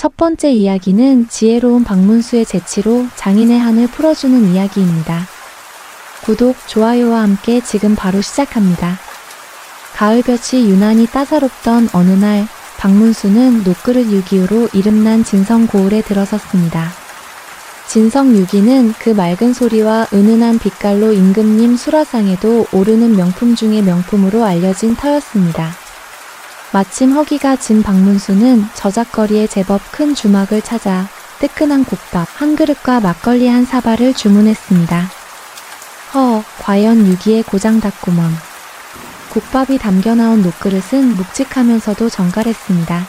첫 번째 이야기는 지혜로운 박문수의 재치로 장인의 한을 풀어주는 이야기입니다. 구독, 좋아요와 함께 지금 바로 시작합니다. 가을볕이 유난히 따사롭던 어느 날 박문수는 녹그릇 유기요로 이름난 진성고을에 들어섰습니다. 진성유기는 그 맑은 소리와 은은한 빛깔로 임금님 수라상에도 오르는 명품 중의 명품으로 알려진 터였습니다. 마침 허기가 진 박문수는 저작거리에 제법 큰 주막을 찾아 뜨끈한 국밥 한 그릇과 막걸리 한 사발을 주문했습니다. 과연 유기의 고장났구먼. 국밥이 담겨 나온 녹그릇은 묵직하면서도 정갈했습니다.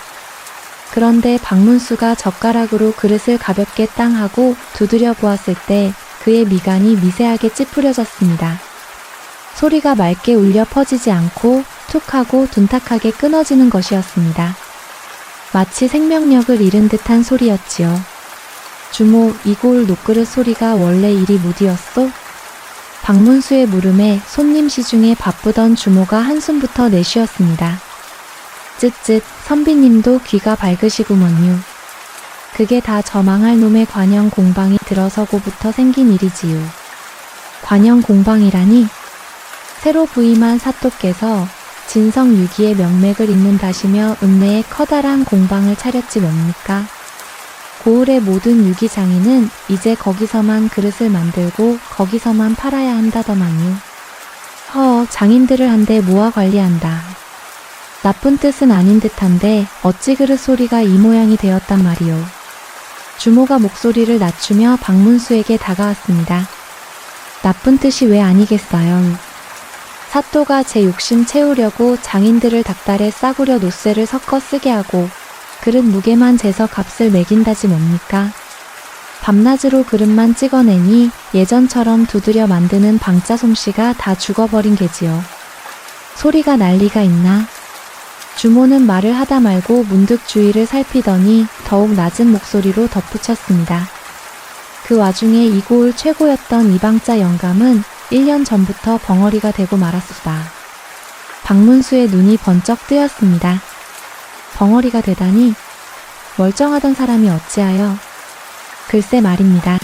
그런데 박문수가 젓가락으로 그릇을 가볍게 땅 하고 두드려 보았을 때 그의 미간이 미세하게 찌푸려졌습니다. 소리가 맑게 울려 퍼지지 않고 툭 하고 둔탁하게 끊어지는 것이었습니다. 마치 생명력을 잃은 듯한 소리였지요. 주모, 이 고을 녹그릇 소리가 원래 이리 무디었소? 박문수의 물음에 손님 시중에 바쁘던 주모가 한숨부터 내쉬었습니다. 쯧쯧, 선비님도 귀가 밝으시구먼요. 그게 다 저 망할 놈의 관영 공방이 들어서고부터 생긴 일이지요. 관영 공방이라니? 새로 부임한 사또께서 진성유기의 명맥을 잇는다시며 읍내에 커다란 공방을 차렸지 뭡니까? 고을의 모든 유기장인은 이제 거기서만 그릇을 만들고 거기서만 팔아야 한다더만요. 장인들을 한데 모아 관리한다. 나쁜 뜻은 아닌 듯한데 어찌 그릇 소리가 이 모양이 되었단 말이오. 주모가 목소리를 낮추며 박문수에게 다가왔습니다. 나쁜 뜻이 왜 아니겠어요. 사또가 제 욕심 채우려고 장인들을 닭달에 싸구려 노쇠를 섞어 쓰게 하고 그릇 무게만 재서 값을 매긴다지 뭡니까? 밤낮으로 그릇만 찍어내니 예전처럼 두드려 만드는 방자 솜씨가 다 죽어버린 게지요. 소리가 날 리가 있나? 주모는 말을 하다 말고 문득 주위를 살피더니 더욱 낮은 목소리로 덧붙였습니다. 그 와중에 이 고을 최고였던 이방자 영감은 1년 전부터 벙어리가 되고 말았수다. 박문수의 눈이 번쩍 뜨였습니다. 벙어리가 되다니? 멀쩡하던 사람이 어찌하여? 글쎄 말입니다.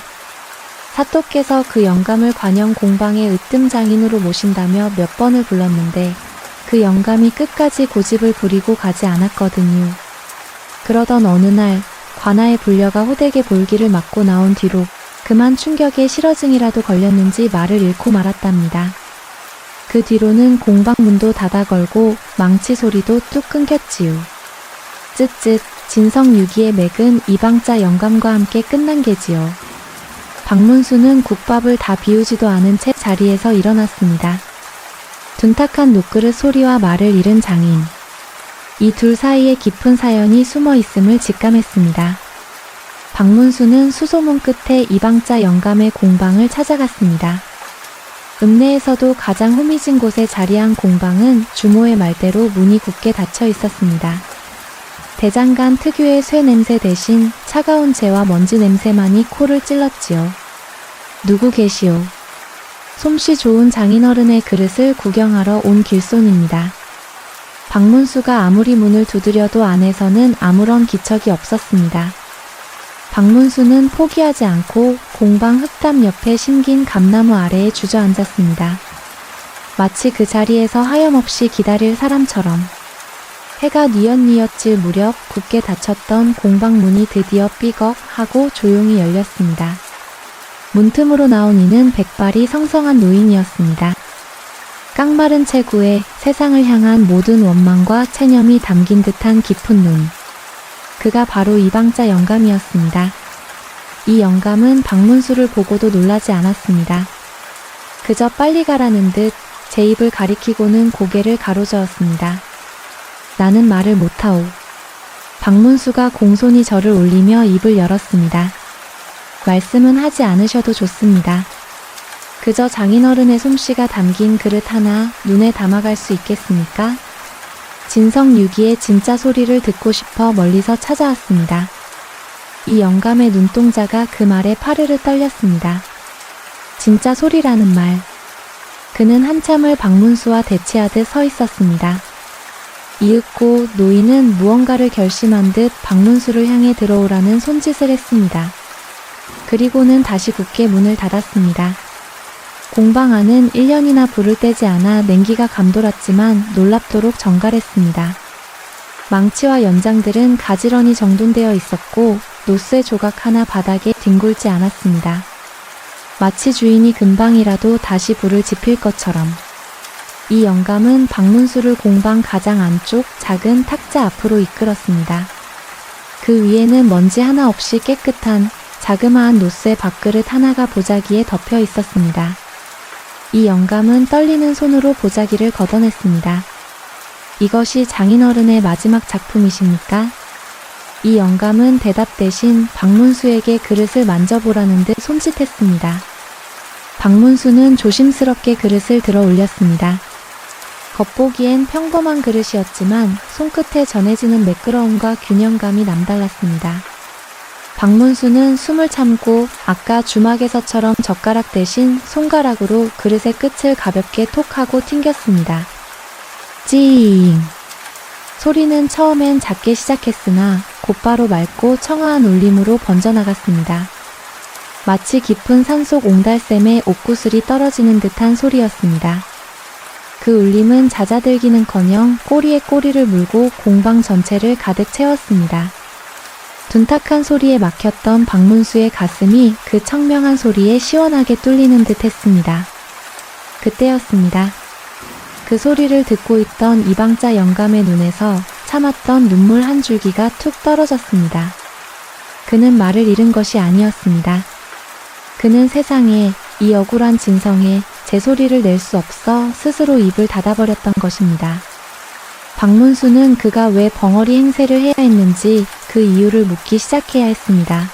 사또께서 그 영감을 관영 공방의 으뜸 장인으로 모신다며 몇 번을 불렀는데 그 영감이 끝까지 고집을 부리고 가지 않았거든요. 그러던 어느 날 관아에 불려가 호되게 볼기를 맞고 나온 뒤로 그만 충격에 실어증이라도 걸렸는지 말을 잃고 말았답니다. 그 뒤로는 공방 문도 닫아 걸고 망치 소리도 뚝 끊겼지요. 쯧쯧, 진성유기의 맥은 이방자 영감과 함께 끝난 게지요. 박문수는 국밥을 다 비우지도 않은 채 자리에서 일어났습니다. 둔탁한 녹그릇 소리와 말을 잃은 장인. 이 둘 사이에 깊은 사연이 숨어 있음을 직감했습니다. 박문수는 수소문 끝에 이방자 영감의 공방을 찾아갔습니다. 읍내에서도 가장 후미진 곳에 자리한 공방은 주모의 말대로 문이 굳게 닫혀 있었습니다. 대장간 특유의 쇠 냄새 대신 차가운 재와 먼지 냄새만이 코를 찔렀지요. 누구 계시오? 솜씨 좋은 장인어른의 그릇을 구경하러 온 길손입니다. 박문수가 아무리 문을 두드려도 안에서는 아무런 기척이 없었습니다. 박문수는 포기하지 않고 공방 흙담 옆에 심긴 감나무 아래에 주저앉았습니다. 마치 그 자리에서 하염없이 기다릴 사람처럼. 해가 뉘엿뉘엿질 무렵 굳게 닫혔던 공방 문이 드디어 삐걱 하고 조용히 열렸습니다. 문틈으로 나온 이는 백발이 성성한 노인이었습니다. 깡마른 체구에 세상을 향한 모든 원망과 체념이 담긴 듯한 깊은 눈. 그가 바로 이방자 영감이었습니다. 이 영감은 박문수를 보고도 놀라지 않았습니다. 그저 빨리 가라는 듯 제 입을 가리키고는 고개를 가로저었습니다. 나는 말을 못하오. 박문수가 공손히 절을 올리며 입을 열었습니다. 말씀은 하지 않으셔도 좋습니다. 그저 장인어른의 솜씨가 담긴 그릇 하나 눈에 담아갈 수 있겠습니까? 진성유기의 진짜 소리를 듣고 싶어 멀리서 찾아왔습니다. 이 영감의 눈동자가 그 말에 파르르 떨렸습니다. 진짜 소리라는 말. 그는 한참을 박문수와 대치하듯 서 있었습니다. 이윽고 노인은 무언가를 결심한 듯 박문수를 향해 들어오라는 손짓을 했습니다. 그리고는 다시 굳게 문을 닫았습니다. 공방 안은 1년이나 불을 떼지 않아 냉기가 감돌았지만 놀랍도록 정갈했습니다. 망치와 연장들은 가지런히 정돈되어 있었고 노쇠 조각 하나 바닥에 뒹굴지 않았습니다. 마치 주인이 금방이라도 다시 불을 지필 것처럼. 이 영감은 박문수를 공방 가장 안쪽 작은 탁자 앞으로 이끌었습니다. 그 위에는 먼지 하나 없이 깨끗한 자그마한 노쇠 밥그릇 하나가 보자기에 덮여 있었습니다. 이 영감은 떨리는 손으로 보자기를 걷어냈습니다. 이것이 장인어른의 마지막 작품이십니까? 이 영감은 대답 대신 박문수에게 그릇을 만져보라는 듯 손짓했습니다. 박문수는 조심스럽게 그릇을 들어 올렸습니다. 겉보기엔 평범한 그릇이었지만 손끝에 전해지는 매끄러움과 균형감이 남달랐습니다. 박문수는 숨을 참고 아까 주막에서처럼 젓가락 대신 손가락으로 그릇의 끝을 가볍게 톡 하고 튕겼습니다. 찡! 소리는 처음엔 작게 시작했으나 곧바로 맑고 청아한 울림으로 번져나갔습니다. 마치 깊은 산속 옹달샘에 옥구슬이 떨어지는 듯한 소리였습니다. 그 울림은 잦아들기는커녕 꼬리에 꼬리를 물고 공방 전체를 가득 채웠습니다. 둔탁한 소리에 막혔던 박문수의 가슴이 그 청명한 소리에 시원하게 뚫리는 듯 했습니다. 그때였습니다. 그 소리를 듣고 있던 이방자 영감의 눈에서 참았던 눈물 한 줄기가 툭 떨어졌습니다. 그는 말을 잃은 것이 아니었습니다. 그는 세상에, 이 억울한 진성에 제 소리를 낼 수 없어 스스로 입을 닫아버렸던 것입니다. 박문수는 그가 왜 벙어리 행세를 해야 했는지 그 이유를 묻기 시작해야 했습니다.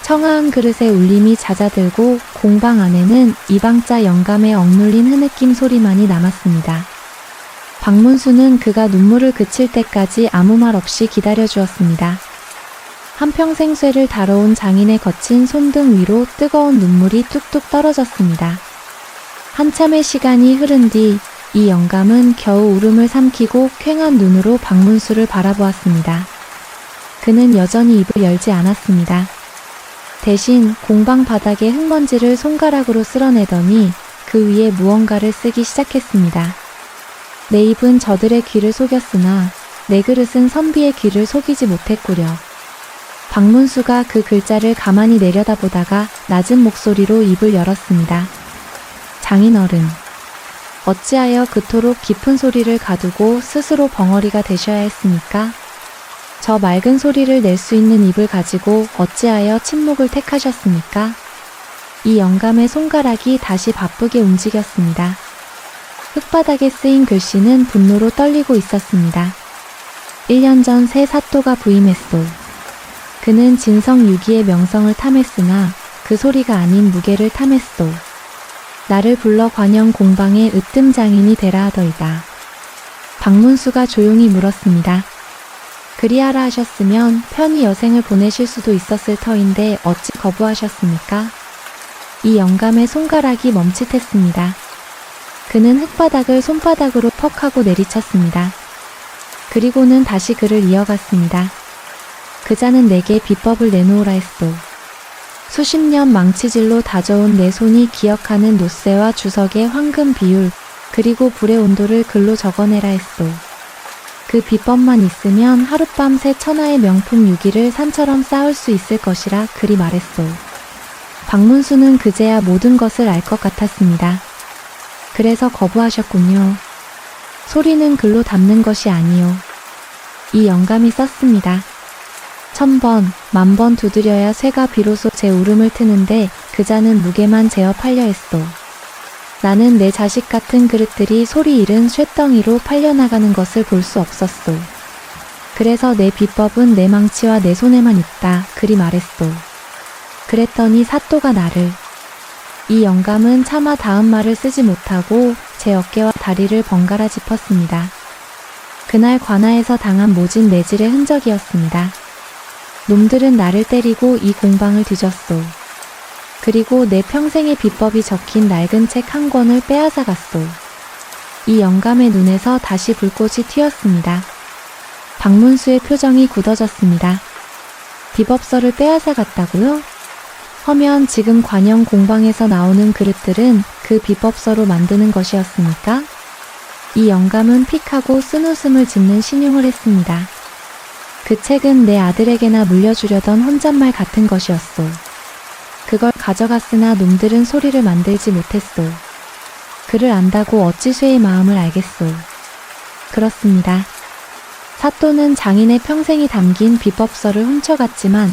청아한 그릇의 울림이 잦아들고 공방 안에는 이방자 영감의 억눌린 흐느낌 소리만이 남았습니다. 박문수는 그가 눈물을 그칠 때까지 아무 말 없이 기다려주었습니다. 한평생 쇠를 다뤄온 장인의 거친 손등 위로 뜨거운 눈물이 뚝뚝 떨어졌습니다. 한참의 시간이 흐른 뒤 이 영감은 겨우 울음을 삼키고 퀭한 눈으로 박문수를 바라보았습니다. 그는 여전히 입을 열지 않았습니다. 대신 공방 바닥의 흙먼지를 손가락으로 쓸어내더니 그 위에 무언가를 쓰기 시작했습니다. 내 입은 저들의 귀를 속였으나 내 그릇은 선비의 귀를 속이지 못했구려. 박문수가 그 글자를 가만히 내려다보다가 낮은 목소리로 입을 열었습니다. 장인어른, 어찌하여 그토록 깊은 소리를 가두고 스스로 벙어리가 되셔야 했습니까? 저 맑은 소리를 낼 수 있는 입을 가지고 어찌하여 침묵을 택하셨습니까? 이 영감의 손가락이 다시 바쁘게 움직였습니다. 흙바닥에 쓰인 글씨는 분노로 떨리고 있었습니다. 1년 전 새 사또가 부임했소. 그는 진성 유기의 명성을 탐했으나 그 소리가 아닌 무게를 탐했소. 나를 불러 관영 공방의 으뜸 장인이 되라 하더이다. 박문수가 조용히 물었습니다. 그리하라 하셨으면 편히 여생을 보내실 수도 있었을 터인데 어찌 거부하셨습니까? 이 영감의 손가락이 멈칫했습니다. 그는 흙바닥을 손바닥으로 퍽 하고 내리쳤습니다. 그리고는 다시 글을 이어갔습니다. 그자는 내게 비법을 내놓으라 했소. 수십 년 망치질로 다져온 내 손이 기억하는 노쇠와 주석의 황금 비율, 그리고 불의 온도를 글로 적어내라 했소. 그 비법만 있으면 하룻밤 새 천하의 명품 유기를 산처럼 쌓을 수 있을 것이라 그리 말했소. 박문수는 그제야 모든 것을 알 것 같았습니다. 그래서 거부하셨군요. 소리는 글로 담는 것이 아니요. 이 영감이 썼습니다. 1000번, 10,000번 두드려야 쇠가 비로소 제 울음을 트는데 그자는 무게만 재어 팔려 했소. 나는 내 자식 같은 그릇들이 소리 잃은 쇳덩이로 팔려나가는 것을 볼 수 없었소. 그래서 내 비법은 내 망치와 내 손에만 있다. 그리 말했소. 그랬더니 사또가 나를. 이 영감은 차마 다음 말을 쓰지 못하고 제 어깨와 다리를 번갈아 짚었습니다. 그날 관아에서 당한 모진 내질의 흔적이었습니다. 놈들은 나를 때리고 이 공방을 뒤졌소. 그리고 내 평생의 비법이 적힌 낡은 책 한 권을 빼앗아 갔소. 이 영감의 눈에서 다시 불꽃이 튀었습니다. 박문수의 표정이 굳어졌습니다. 비법서를 빼앗아 갔다고요? 허면 지금 관영 공방에서 나오는 그릇들은 그 비법서로 만드는 것이었습니까? 이 영감은 픽하고 쓴 웃음을 짓는 신용을 했습니다. 그 책은 내 아들에게나 물려주려던 혼잣말 같은 것이었소. 그걸 가져갔으나 놈들은 소리를 만들지 못했소. 그를 안다고 어찌 쇠의 마음을 알겠소. 그렇습니다. 사또는 장인의 평생이 담긴 비법서를 훔쳐갔지만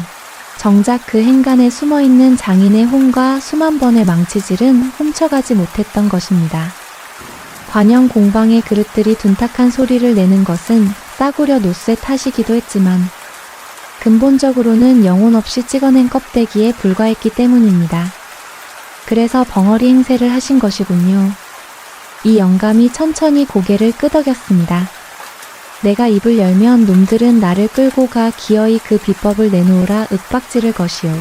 정작 그 행간에 숨어있는 장인의 혼과 수만 번의 망치질은 훔쳐가지 못했던 것입니다. 관영 공방의 그릇들이 둔탁한 소리를 내는 것은 싸구려 노쇠 탓이기도 했지만 근본적으로는 영혼 없이 찍어낸 껍데기에 불과했기 때문입니다. 그래서 벙어리 행세를 하신 것이군요. 이 영감이 천천히 고개를 끄덕였습니다. 내가 입을 열면 놈들은 나를 끌고 가 기어이 그 비법을 내놓으라 윽박지를 것이오.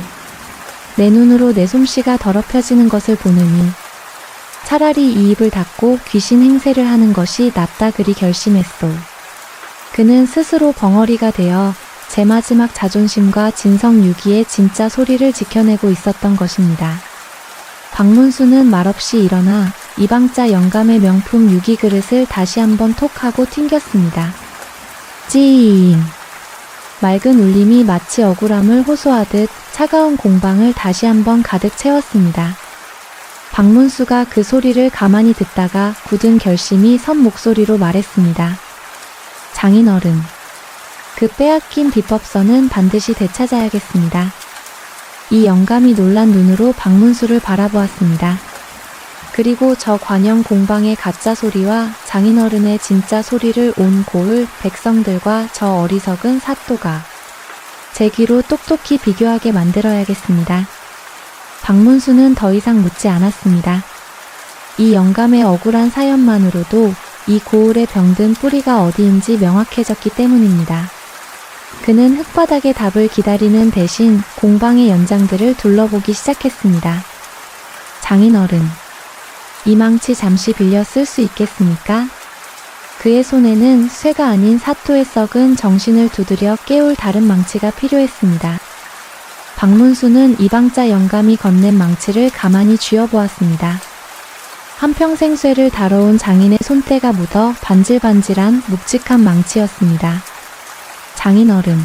내 눈으로 내 솜씨가 더럽혀지는 것을 보느니 차라리 이 입을 닫고 귀신 행세를 하는 것이 낫다 그리 결심했소. 그는 스스로 벙어리가 되어 제 마지막 자존심과 진성유기의 진짜 소리를 지켜내고 있었던 것입니다. 박문수는 말없이 일어나 이방자 영감의 명품 유기 그릇을 다시 한번 톡 하고 튕겼습니다. 찡! 맑은 울림이 마치 억울함을 호소하듯 차가운 공방을 다시 한번 가득 채웠습니다. 박문수가 그 소리를 가만히 듣다가 굳은 결심이 선 목소리로 말했습니다. 장인어른, 그 빼앗긴 비법서는 반드시 되찾아야겠습니다. 이 영감이 놀란 눈으로 박문수를 바라보았습니다. 그리고 저 관영 공방의 가짜 소리와 장인어른의 진짜 소리를 온 고을 백성들과 저 어리석은 사또가 제 귀로 똑똑히 비교하게 만들어야겠습니다. 박문수는 더 이상 묻지 않았습니다. 이 영감의 억울한 사연만으로도 이 고을에 병든 뿌리가 어디인지 명확해졌기 때문입니다. 그는 흙바닥의 답을 기다리는 대신 공방의 연장들을 둘러보기 시작했습니다. 장인어른, 이 망치 잠시 빌려 쓸 수 있겠습니까? 그의 손에는 쇠가 아닌 사토의 썩은 정신을 두드려 깨울 다른 망치가 필요했습니다. 박문수는 이방자 영감이 건넨 망치를 가만히 쥐어보았습니다. 한평생 쇠를 다뤄온 장인의 손때가 묻어 반질반질한 묵직한 망치였습니다. 장인어른,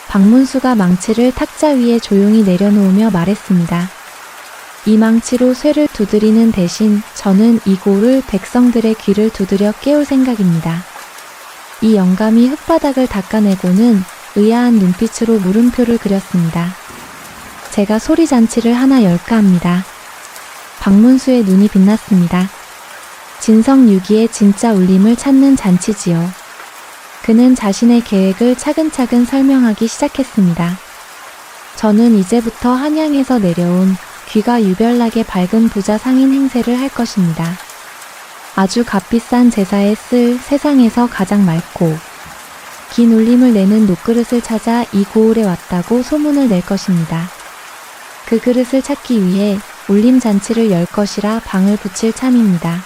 박문수가 망치를 탁자 위에 조용히 내려놓으며 말했습니다. 이 망치로 쇠를 두드리는 대신 저는 이 고를 백성들의 귀를 두드려 깨울 생각입니다. 이 영감이 흙바닥을 닦아내고는 의아한 눈빛으로 물음표를 그렸습니다. 제가 소리잔치를 하나 열까 합니다. 박문수의 눈이 빛났습니다. 진성유기의 진짜 울림을 찾는 잔치지요. 그는 자신의 계획을 차근차근 설명하기 시작했습니다. 저는 이제부터 한양에서 내려온 귀가 유별나게 밝은 부자 상인 행세를 할 것입니다. 아주 값비싼 제사에 쓸 세상에서 가장 맑고 긴 울림을 내는 녹그릇을 찾아 이 고을에 왔다고 소문을 낼 것입니다. 그 그릇을 찾기 위해 울림잔치를 열 것이라 방을 붙일 참입니다.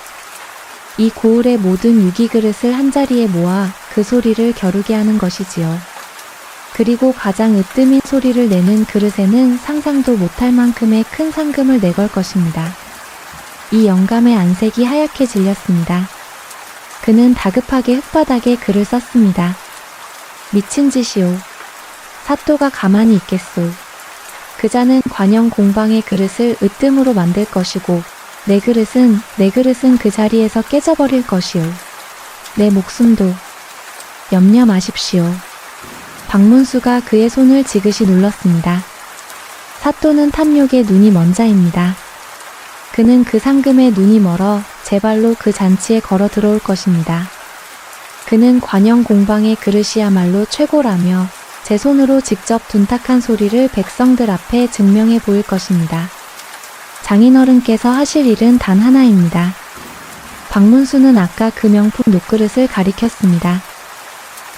이 고을의 모든 유기 그릇을 한자리에 모아 그 소리를 겨루게 하는 것이지요. 그리고 가장 으뜸인 소리를 내는 그릇에는 상상도 못할 만큼의 큰 상금을 내걸 것입니다. 이 영감의 안색이 하얗게 질렸습니다. 그는 다급하게 흙바닥에 글을 썼습니다. 미친 짓이오. 사또가 가만히 있겠소. 그자는 관영 공방의 그릇을 으뜸으로 만들 것이고 내 그릇은 그 자리에서 깨져버릴 것이오. 내 목숨도 염려 마십시오. 박문수가 그의 손을 지그시 눌렀습니다. 사또는 탐욕에 눈이 먼 자입니다. 그는 그 상금에 눈이 멀어 제 발로 그 잔치에 걸어 들어올 것입니다. 그는 관영 공방의 그릇이야말로 최고라며 제 손으로 직접 둔탁한 소리를 백성들 앞에 증명해 보일 것입니다. 장인어른께서 하실 일은 단 하나입니다. 박문수는 아까 그 명품 녹그릇을 가리켰습니다.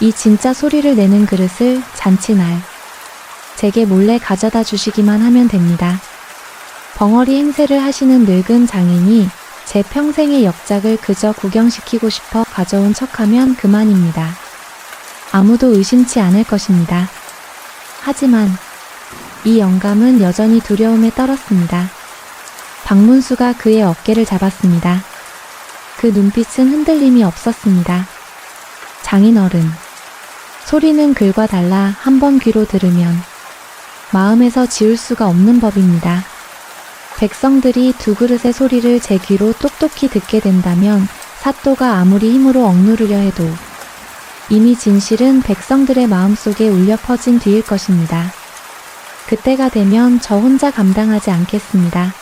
이 진짜 소리를 내는 그릇을 잔치날 제게 몰래 가져다 주시기만 하면 됩니다. 벙어리 행세를 하시는 늙은 장인이 제 평생의 역작을 그저 구경시키고 싶어 가져온 척하면 그만입니다. 아무도 의심치 않을 것입니다. 하지만 이 영감은 여전히 두려움에 떨었습니다. 박문수가 그의 어깨를 잡았습니다. 그 눈빛은 흔들림이 없었습니다. 장인어른, 소리는 글과 달라 한 번 귀로 들으면 마음에서 지울 수가 없는 법입니다. 백성들이 두 그릇의 소리를 제 귀로 똑똑히 듣게 된다면 사또가 아무리 힘으로 억누르려 해도 이미 진실은 백성들의 마음속에 울려 퍼진 뒤일 것입니다. 그때가 되면 저 혼자 감당하지 않겠습니다.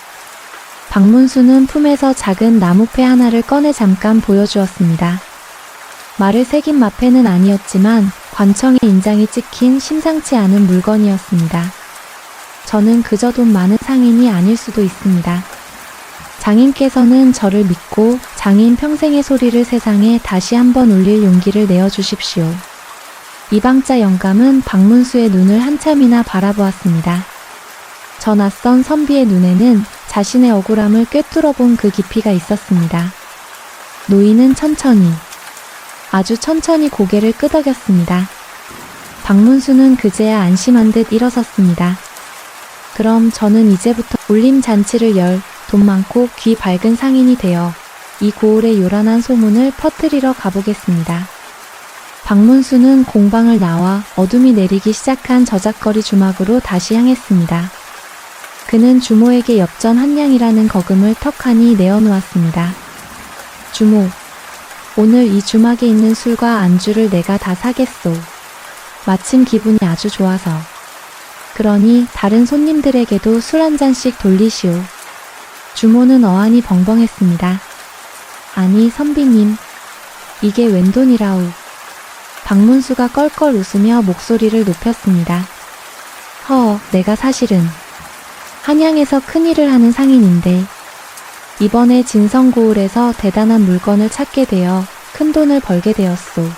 박문수는 품에서 작은 나무패 하나를 꺼내 잠깐 보여주었습니다. 말을 새긴 마패는 아니었지만 관청의 인장이 찍힌 심상치 않은 물건이었습니다. 저는 그저 돈 많은 상인이 아닐 수도 있습니다. 장인께서는 저를 믿고 장인 평생의 소리를 세상에 다시 한번 울릴 용기를 내어주십시오. 이방자 영감은 박문수의 눈을 한참이나 바라보았습니다. 저 낯선 선비의 눈에는 자신의 억울함을 꿰뚫어본 그 깊이가 있었습니다. 노인은 천천히, 아주 천천히 고개를 끄덕였습니다. 박문수는 그제야 안심한 듯 일어섰습니다. 그럼 저는 이제부터 울림 잔치를 열 돈 많고 귀 밝은 상인이 되어 이 고을의 요란한 소문을 퍼뜨리러 가보겠습니다. 박문수는 공방을 나와 어둠이 내리기 시작한 저작거리 주막으로 다시 향했습니다. 그는 주모에게 엽전 한 냥이라는 거금을 턱하니 내어놓았습니다. 주모, 오늘 이 주막에 있는 술과 안주를 내가 다 사겠소. 마침 기분이 아주 좋아서. 그러니 다른 손님들에게도 술 한 잔씩 돌리시오. 주모는 어안이 벙벙했습니다. 아니 선비님, 이게 웬 돈이라우. 박문수가 껄껄 웃으며 목소리를 높였습니다. 내가 사실은 한양에서 큰일을 하는 상인인데 이번에 진성고을에서 대단한 물건을 찾게 되어 큰 돈을 벌게 되었소.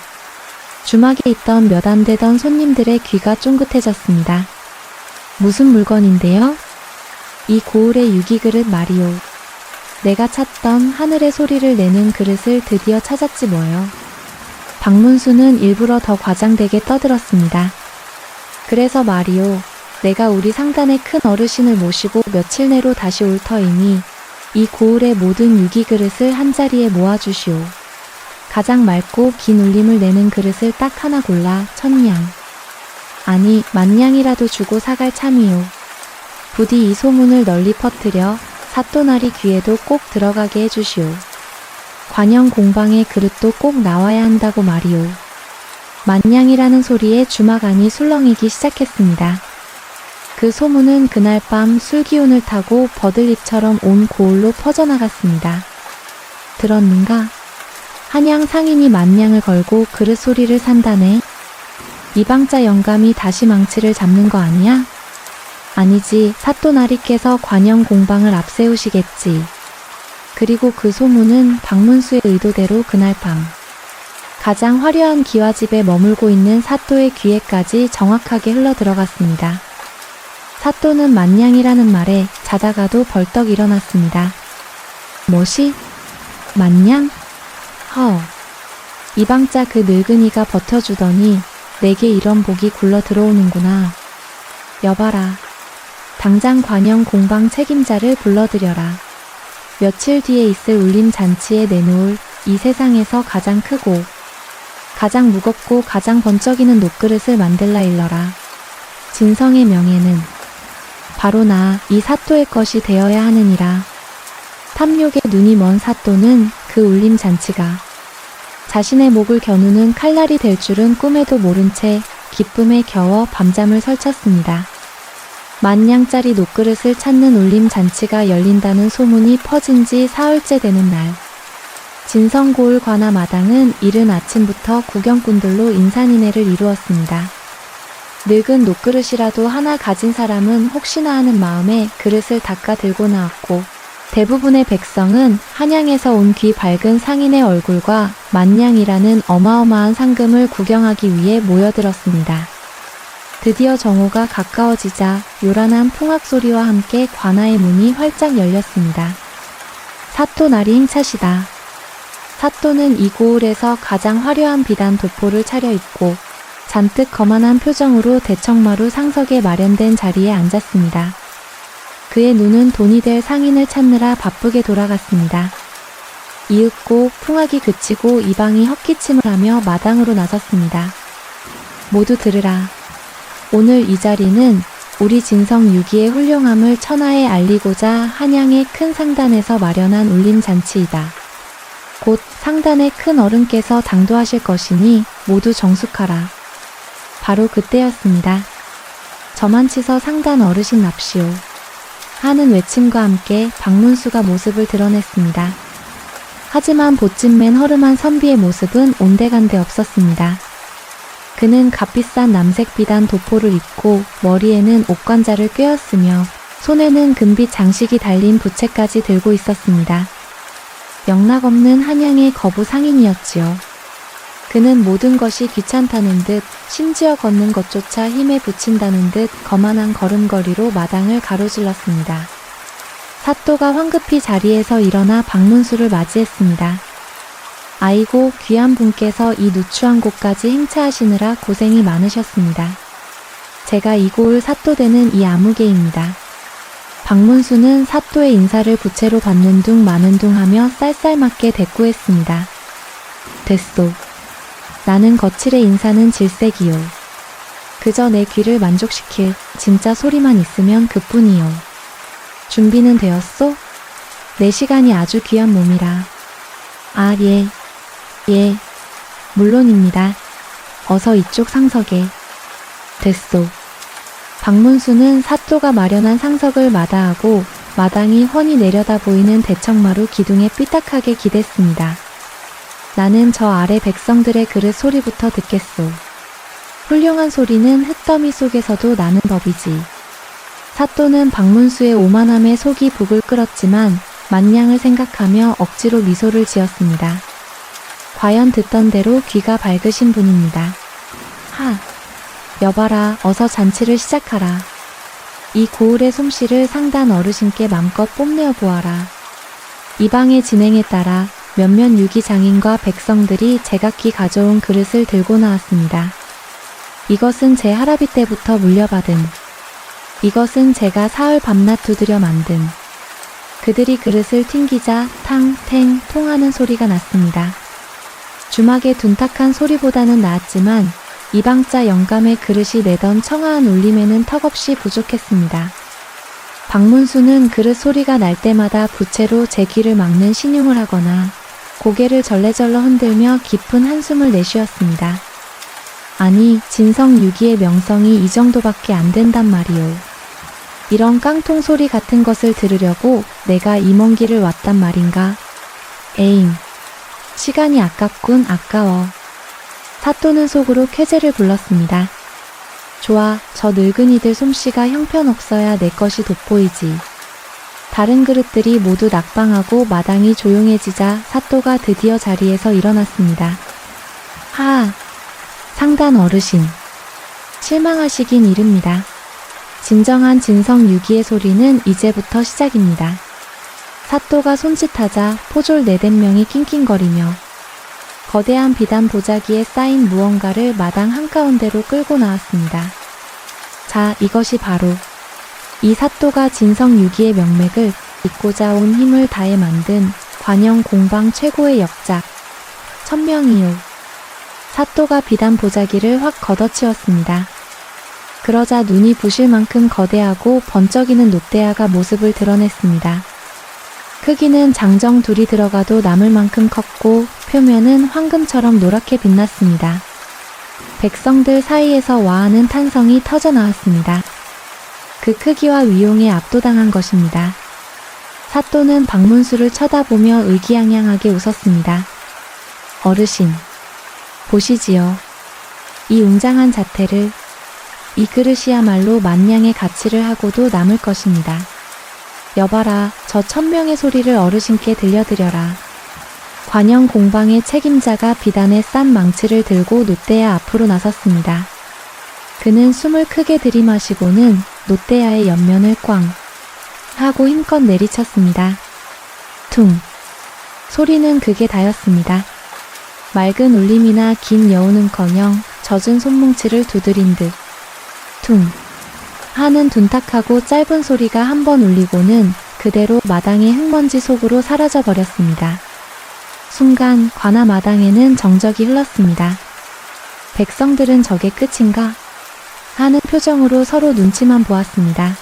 주막에 있던 몇 안 되던 손님들의 귀가 쫑긋해졌습니다. 무슨 물건인데요? 이 고을의 유기그릇 말이오. 내가 찾던 하늘의 소리를 내는 그릇을 드디어 찾았지 뭐요. 박문수는 일부러 더 과장되게 떠들었습니다. 그래서 말이오, 내가 우리 상단의 큰 어르신을 모시고 며칠 내로 다시 올 터이니 이 고을의 모든 유기그릇을 한자리에 모아주시오. 가장 맑고 긴 울림을 내는 그릇을 딱 하나 골라 1000냥, 아니 10,000냥이라도 주고 사갈 참이오. 부디 이 소문을 널리 퍼뜨려 사또나리 귀에도 꼭 들어가게 해주시오. 관영 공방의 그릇도 꼭 나와야 한다고 말이오. 10,000냥이라는 소리에 주막 안이 술렁이기 시작했습니다. 그 소문은 그날 밤 술기운을 타고 버들잎처럼 온 고을로 퍼져나갔습니다. 들었는가? 한양 상인이 10,000냥을 걸고 그릇 소리를 산다네. 이방자 영감이 다시 망치를 잡는 거 아니야? 아니지, 사또나리께서 관영 공방을 앞세우시겠지. 그리고 그 소문은 박문수의 의도대로 그날 밤 가장 화려한 기와집에 머물고 있는 사또의 귀에까지 정확하게 흘러들어갔습니다. 사또는 10,000냥이라는 말에 자다가도 벌떡 일어났습니다. 뭐시? 10,000냥? 이방자 그 늙은이가 버텨주더니 내게 이런 복이 굴러 들어오는구나. 여봐라. 당장 관영 공방 책임자를 불러들여라. 며칠 뒤에 있을 울림 잔치에 내놓을 이 세상에서 가장 크고 가장 무겁고 가장 번쩍이는 녹그릇을 만들라 일러라. 진성의 명예는 바로 나 이 사또의 것이 되어야 하느니라. 탐욕에 눈이 먼 사또는 그 울림 잔치가 자신의 목을 겨누는 칼날이 될 줄은 꿈에도 모른 채 기쁨에 겨워 밤잠을 설쳤습니다. 10,000냥짜리 녹그릇을 찾는 울림 잔치가 열린다는 소문이 퍼진 지 사흘째 되는 날, 진성고을 관아 마당은 이른 아침부터 구경꾼들로 인산인해를 이루었습니다. 늙은 녹그릇이라도 하나 가진 사람은 혹시나 하는 마음에 그릇을 닦아 들고 나왔고, 대부분의 백성은 한양에서 온 귀 밝은 상인의 얼굴과 10,000냥이라는 어마어마한 상금을 구경하기 위해 모여들었습니다. 드디어 정오가 가까워지자 요란한 풍악 소리와 함께 관아의 문이 활짝 열렸습니다. 사또 날이 힘차시다. 사또는 이 고을에서 가장 화려한 비단 도포를 차려입고 잔뜩 거만한 표정으로 대청마루 상석에 마련된 자리에 앉았습니다. 그의 눈은 돈이 될 상인을 찾느라 바쁘게 돌아갔습니다. 이윽고 풍악이 그치고 이방이 헛기침을 하며 마당으로 나섰습니다. 모두 들으라. 오늘 이 자리는 우리 진성 유기의 훌륭함을 천하에 알리고자 한양의 큰 상단에서 마련한 울림잔치이다. 곧 상단의 큰 어른께서 당도하실 것이니 모두 정숙하라. 바로 그때였습니다. 저만치서 상단 어르신 납시오. 하는 외침과 함께 박문수가 모습을 드러냈습니다. 하지만 보찜맨 허름한 선비의 모습은 온데간데 없었습니다. 그는 값비싼 남색 비단 도포를 입고 머리에는 옥관자를 꿰었으며 손에는 금빛 장식이 달린 부채까지 들고 있었습니다. 영락없는 한양의 거부 상인이었지요. 그는 모든 것이 귀찮다는 듯 심지어 걷는 것조차 힘에 부친다는 듯 거만한 걸음걸이로 마당을 가로질렀습니다. 사또가 황급히 자리에서 일어나 박문수를 맞이했습니다. 아이고 귀한 분께서 이 누추한 곳까지 행차하시느라 고생이 많으셨습니다. 제가 이 고을 사또되는 이 아무개입니다. 박문수는 사또의 인사를 부채로 받는 둥 마는 둥 하며 쌀쌀맞게 대꾸했습니다. 됐소. 나는 거칠의 인사는 질색이요. 그저 내 귀를 만족시킬 진짜 소리만 있으면 그뿐이요. 준비는 되었소? 내 시간이 아주 귀한 몸이라. 아, 예. 예. 물론입니다. 어서 이쪽 상석에. 됐소. 박문수는 사또가 마련한 상석을 마다하고 마당이 훤히 내려다 보이는 대청마루 기둥에 삐딱하게 기댔습니다. 나는 저 아래 백성들의 그릇 소리부터 듣겠소. 훌륭한 소리는 흙더미 속에서도 나는 법이지. 사또는 박문수의 오만함에 속이 북을 끓었지만 만냥을 생각하며 억지로 미소를 지었습니다. 과연 듣던 대로 귀가 밝으신 분입니다. 하! 여봐라, 어서 잔치를 시작하라. 이 고을의 솜씨를 상단 어르신께 맘껏 뽐내어 보아라. 이 방의 진행에 따라 몇몇 유기장인과 백성들이 제각기 가져온 그릇을 들고 나왔습니다. 이것은 제 할아비 때부터 물려받은, 이것은 제가 사흘 밤낮 두드려 만든. 그들이 그릇을 튕기자 탕, 탱, 통하는 소리가 났습니다. 주막의 둔탁한 소리보다는 나았지만 이방자 영감의 그릇이 내던 청아한 울림에는 턱없이 부족했습니다. 박문수는 그릇 소리가 날 때마다 부채로 제 귀를 막는 신용을 하거나 고개를 절레절레 흔들며 깊은 한숨을 내쉬었습니다. 아니, 진성 유기의 명성이 이 정도밖에 안 된단 말이오. 이런 깡통 소리 같은 것을 들으려고 내가 이 먼 길을 왔단 말인가? 에잉, 시간이 아깝군, 아까워. 사또는 속으로 쾌재를 불렀습니다. 좋아, 저 늙은이들 솜씨가 형편없어야 내 것이 돋보이지. 다른 그릇들이 모두 낙방하고 마당이 조용해지자 사또가 드디어 자리에서 일어났습니다. 하하, 상단 어르신. 실망하시긴 이릅니다. 진정한 진성 유기의 소리는 이제부터 시작입니다. 사또가 손짓하자 포졸 4~5명이 낑낑거리며 거대한 비단 보자기에 쌓인 무언가를 마당 한가운데로 끌고 나왔습니다. 자, 이것이 바로 이 사또가 진성 유기의 명맥을 잇고자 온 힘을 다해 만든 관영 공방 최고의 역작, 천명이요. 사또가 비단 보자기를 확 걷어치웠습니다. 그러자 눈이 부실 만큼 거대하고 번쩍이는 롯데아가 모습을 드러냈습니다. 크기는 장정 둘이 들어가도 남을 만큼 컸고 표면은 황금처럼 노랗게 빛났습니다. 백성들 사이에서 와하는 탄성이 터져 나왔습니다. 그 크기와 위용에 압도당한 것입니다. 사또는 박문수를 쳐다보며 의기양양하게 웃었습니다. 어르신, 보시지요. 이 웅장한 자태를. 이 그릇이야말로 만냥의 가치를 하고도 남을 것입니다. 여봐라, 저 1000명의 소리를 어르신께 들려드려라. 관영 공방의 책임자가 비단에 싼 망치를 들고 롯데야 앞으로 나섰습니다. 그는 숨을 크게 들이마시고는 롯데야의 옆면을 꽝 하고 힘껏 내리쳤습니다. 퉁. 소리는 그게 다였습니다. 맑은 울림이나 긴 여우는커녕 젖은 손뭉치를 두드린 듯 퉁 하는 둔탁하고 짧은 소리가 한 번 울리고는 그대로 마당의 흙먼지 속으로 사라져 버렸습니다. 순간 관아 마당에는 정적이 흘렀습니다. 백성들은 저게 끝인가? 하는 표정으로 서로 눈치만 보았습니다.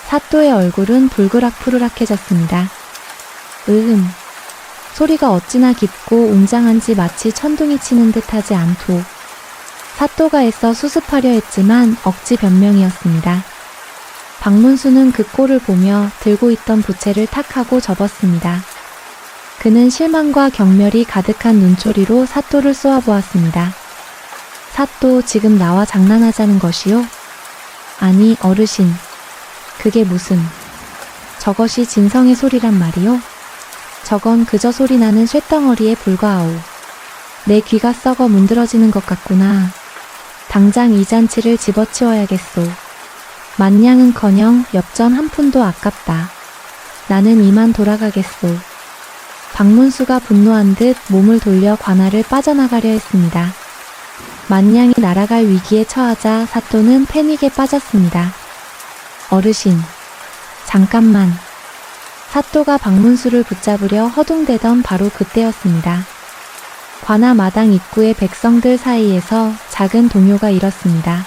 사또의 얼굴은 불그락푸르락해졌습니다. 소리가 어찌나 깊고 웅장한지 마치 천둥이 치는 듯하지 않도. 사또가 애써 수습하려 했지만 억지 변명이었습니다. 박문수는 그 꼴을 보며 들고 있던 부채를 탁 하고 접었습니다. 그는 실망과 경멸이 가득한 눈초리로 사또를 쏘아보았습니다. 사또, 지금 나와 장난하자는 것이요? 아니, 어르신. 그게 무슨. 저것이 진성의 소리란 말이요? 저건 그저 소리나는 쇳덩어리에 불과하오. 내 귀가 썩어 문드러지는 것 같구나. 당장 이 잔치를 집어치워야겠소. 만냥은커녕 엽전 한 푼도 아깝다. 나는 이만 돌아가겠소. 박문수가 분노한 듯 몸을 돌려 관아를 빠져나가려 했습니다. 만냥이 날아갈 위기에 처하자 사또는 패닉에 빠졌습니다. 어르신, 잠깐만. 사또가 박문수를 붙잡으려 허둥대던 바로 그때였습니다. 관아 마당 입구의 백성들 사이에서 작은 동요가 일었습니다.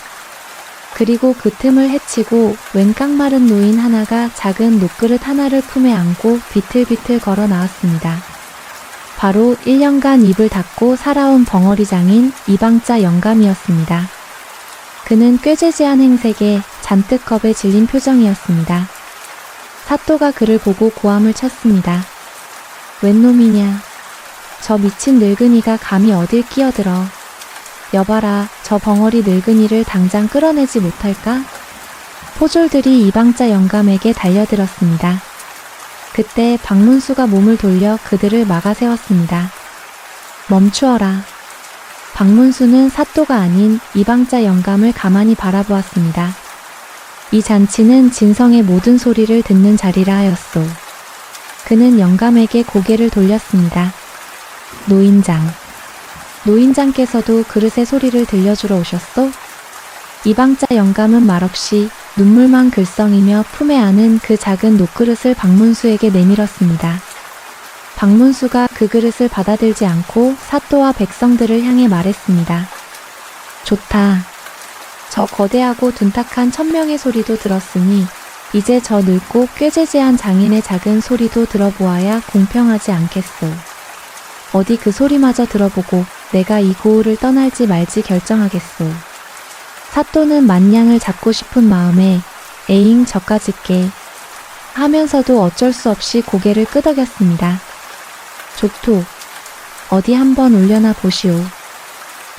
그리고 그 틈을 헤치고 웬 깡마른 노인 하나가 작은 녹그릇 하나를 품에 안고 비틀비틀 걸어 나왔습니다. 바로 1년간 입을 닫고 살아온 벙어리장인 이방자 영감이었습니다. 그는 꾀죄죄한 행색에 잔뜩 겁에 질린 표정이었습니다. 사또가 그를 보고 고함을 쳤습니다. 웬 놈이냐. 저 미친 늙은이가 감히 어딜 끼어들어. 여봐라, 저 벙어리 늙은이를 당장 끌어내지 못할까? 포졸들이 이방자 영감에게 달려들었습니다. 그때 박문수가 몸을 돌려 그들을 막아 세웠습니다. 멈추어라. 박문수는 사또가 아닌 이방자 영감을 가만히 바라보았습니다. 이 잔치는 진성의 모든 소리를 듣는 자리라 하였소. 그는 영감에게 고개를 돌렸습니다. 노인장. 노인장께서도 그릇의 소리를 들려주러 오셨소? 이방자 영감은 말없이 눈물만 글썽이며 품에 안은 그 작은 녹그릇을 박문수에게 내밀었습니다. 박문수가 그 그릇을 받아들지 않고 사또와 백성들을 향해 말했습니다. 좋다. 저 거대하고 둔탁한 천명의 소리도 들었으니 이제 저 늙고 꾀죄죄한 장인의 작은 소리도 들어보아야 공평하지 않겠소. 어디 그 소리마저 들어보고 내가 이 고을을 떠날지 말지 결정하겠소. 사또는 만냥을 잡고 싶은 마음에 에잉 저까짓게 하면서도 어쩔 수 없이 고개를 끄덕였습니다. 좋토. 어디 한번 올려나 보시오.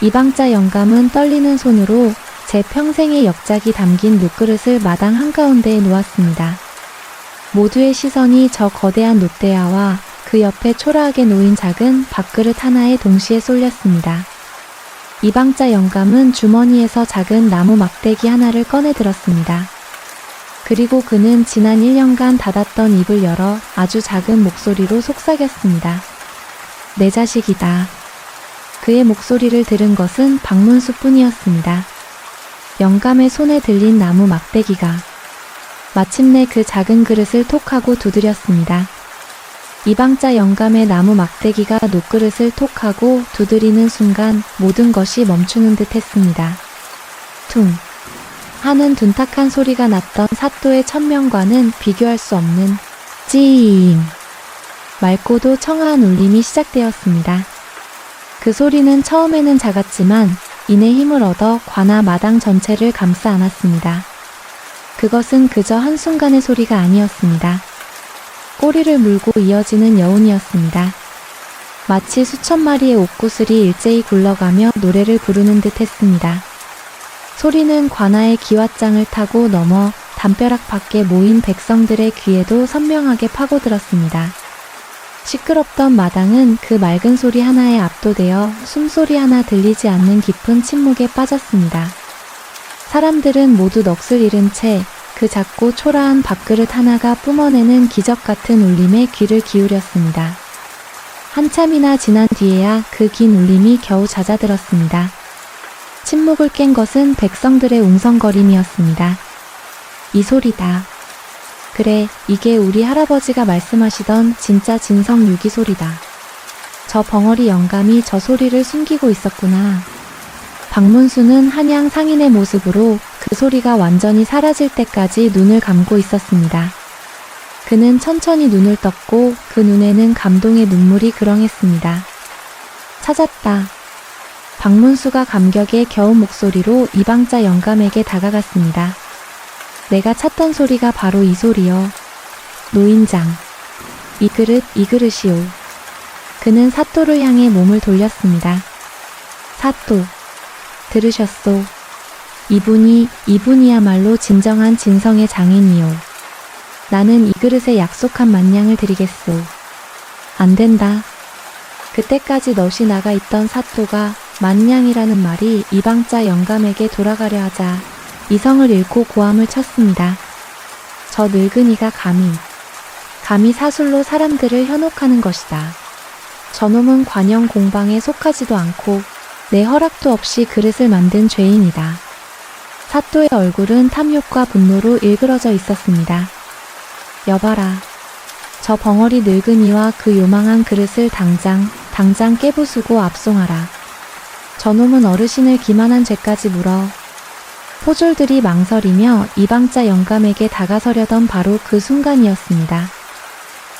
이방자 영감은 떨리는 손으로 제 평생의 역작이 담긴 녹그릇을 마당 한가운데에 놓았습니다. 모두의 시선이 저 거대한 녹대야와 그 옆에 초라하게 놓인 작은 밥그릇 하나에 동시에 쏠렸습니다. 이방자 영감은 주머니에서 작은 나무 막대기 하나를 꺼내 들었습니다. 그리고 그는 지난 1년간 닫았던 입을 열어 아주 작은 목소리로 속삭였습니다. 내 자식이다. 그의 목소리를 들은 것은 박문수뿐이었습니다. 영감의 손에 들린 나무 막대기가 마침내 그 작은 그릇을 톡하고 두드렸습니다. 이방자 영감의 나무 막대기가 녹그릇을 톡하고 두드리는 순간 모든 것이 멈추는 듯 했습니다. 퉁 하는 둔탁한 소리가 났던 사또의 천명과는 비교할 수 없는 찡 맑고도 청아한 울림이 시작되었습니다. 그 소리는 처음에는 작았지만 이내 힘을 얻어 관아 마당 전체를 감싸 안았습니다. 그것은 그저 한순간의 소리가 아니었습니다. 꼬리를 물고 이어지는 여운이었습니다. 마치 수천 마리의 옥구슬이 일제히 굴러가며 노래를 부르는 듯 했습니다. 소리는 관아의 기왓장을 타고 넘어 담벼락 밖에 모인 백성들의 귀에도 선명하게 파고들었습니다. 시끄럽던 마당은 그 맑은 소리 하나에 압도되어 숨소리 하나 들리지 않는 깊은 침묵에 빠졌습니다. 사람들은 모두 넋을 잃은 채 그 작고 초라한 밥그릇 하나가 뿜어내는 기적 같은 울림에 귀를 기울였습니다. 한참이나 지난 뒤에야 그 긴 울림이 겨우 잦아들었습니다. 침묵을 깬 것은 백성들의 웅성거림이었습니다. 이 소리다. 그래, 이게 우리 할아버지가 말씀하시던 진짜 진성 유기 소리다. 저 벙어리 영감이 저 소리를 숨기고 있었구나. 박문수는 한양 상인의 모습으로 그 소리가 완전히 사라질 때까지 눈을 감고 있었습니다. 그는 천천히 눈을 떴고 그 눈에는 감동의 눈물이 그렁했습니다. 찾았다. 박문수가 감격에 겨운 목소리로 이방자 영감에게 다가갔습니다. 내가 찾던 소리가 바로 이 소리여. 노인장. 이 그릇이오. 그는 사또를 향해 몸을 돌렸습니다. 사또. 들으셨소. 이분이야말로 진정한 진성의 장인이요. 나는 이 그릇에 약속한 만냥을 드리겠소. 안 된다. 그때까지 넋이 나가 있던 사또가 만냥이라는 말이 이방자 영감에게 돌아가려 하자 이성을 잃고 고함을 쳤습니다. 저 늙은이가 감히 사술로 사람들을 현혹하는 것이다. 저놈은 관영 공방에 속하지도 않고 내 허락도 없이 그릇을 만든 죄인이다. 사또의 얼굴은 탐욕과 분노로 일그러져 있었습니다. 여봐라. 저 벙어리 늙은이와 그 요망한 그릇을 당장 깨부수고 압송하라. 저놈은 어르신을 기만한 죄까지 물어. 포졸들이 망설이며 이방자 영감에게 다가서려던 바로 그 순간이었습니다.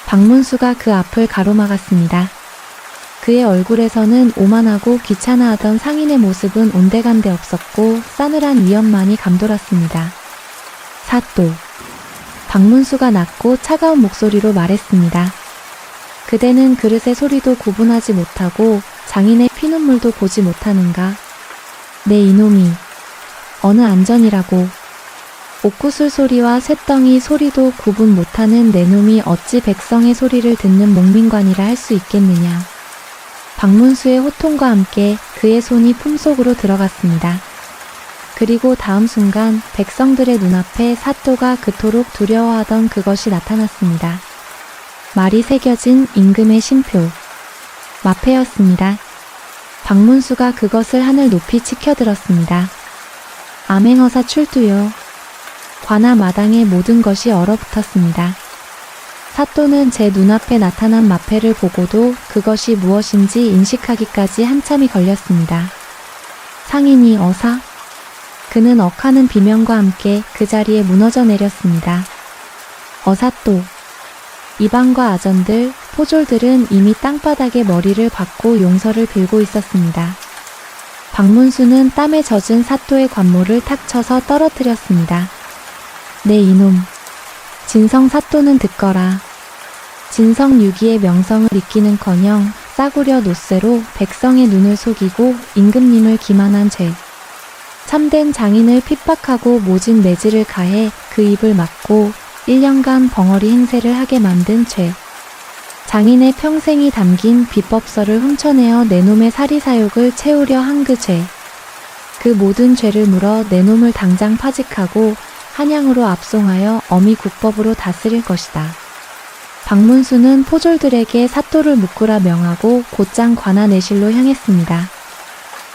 박문수가 그 앞을 가로막았습니다. 그의 얼굴에서는 오만하고 귀찮아하던 상인의 모습은 온데간데 없었고 싸늘한 위엄만이 감돌았습니다. 사또. 박문수가 낮고 차가운 목소리로 말했습니다. 그대는 그릇의 소리도 구분하지 못하고 장인의 피눈물도 보지 못하는가? 내 이놈이. 어느 안전이라고. 옥구슬 소리와 쇳덩이 소리도 구분 못하는 내 놈이 어찌 백성의 소리를 듣는 몽민관이라 할 수 있겠느냐. 박문수의 호통과 함께 그의 손이 품속으로 들어갔습니다. 그리고 다음 순간 백성들의 눈앞에 사또가 그토록 두려워하던 그것이 나타났습니다. 말이 새겨진 임금의 신표. 마패였습니다. 박문수가 그것을 하늘 높이 치켜들었습니다. 암행어사 출두요. 관아 마당의 모든 것이 얼어붙었습니다. 사또는 제 눈앞에 나타난 마패를 보고도 그것이 무엇인지 인식하기까지 한참이 걸렸습니다. 상인이 어사? 그는 억하는 비명과 함께 그 자리에 무너져 내렸습니다. 어사또. 이방과 아전들, 포졸들은 이미 땅바닥에 머리를 박고 용서를 빌고 있었습니다. 박문수는 땀에 젖은 사또의 관모를 탁 쳐서 떨어뜨렸습니다. 내 이놈. 진성 사또는 듣거라. 진성 유기의 명성을 잊기는커녕 싸구려 노쇠로 백성의 눈을 속이고 임금님을 기만한 죄. 참된 장인을 핍박하고 모진 매질을 가해 그 입을 막고 1년간 벙어리 행세를 하게 만든 죄. 장인의 평생이 담긴 비법서를 훔쳐내어 내놈의 사리사욕을 채우려 한 그 죄. 그 모든 죄를 물어 내놈을 당장 파직하고 한양으로 압송하여 어미 국법으로 다스릴 것이다. 박문수는 포졸들에게 사또를 묶으라 명하고 곧장 관아내실로 향했습니다.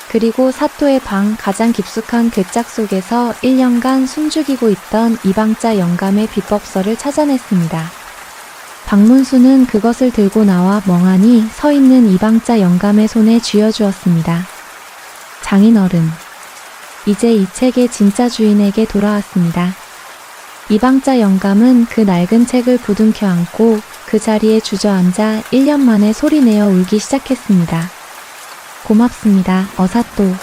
그리고 사또의 방 가장 깊숙한 괴짝 속에서 1년간 숨죽이고 있던 이방자 영감의 비법서를 찾아냈습니다. 박문수는 그것을 들고 나와 멍하니 서 있는 이방자 영감의 손에 쥐어주었습니다. 장인어른. 이제 이 책의 진짜 주인에게 돌아왔습니다. 이방자 영감은 그 낡은 책을 부둥켜 안고 그 자리에 주저앉아 1년 만에 소리내어 울기 시작했습니다. 고맙습니다, 어사또.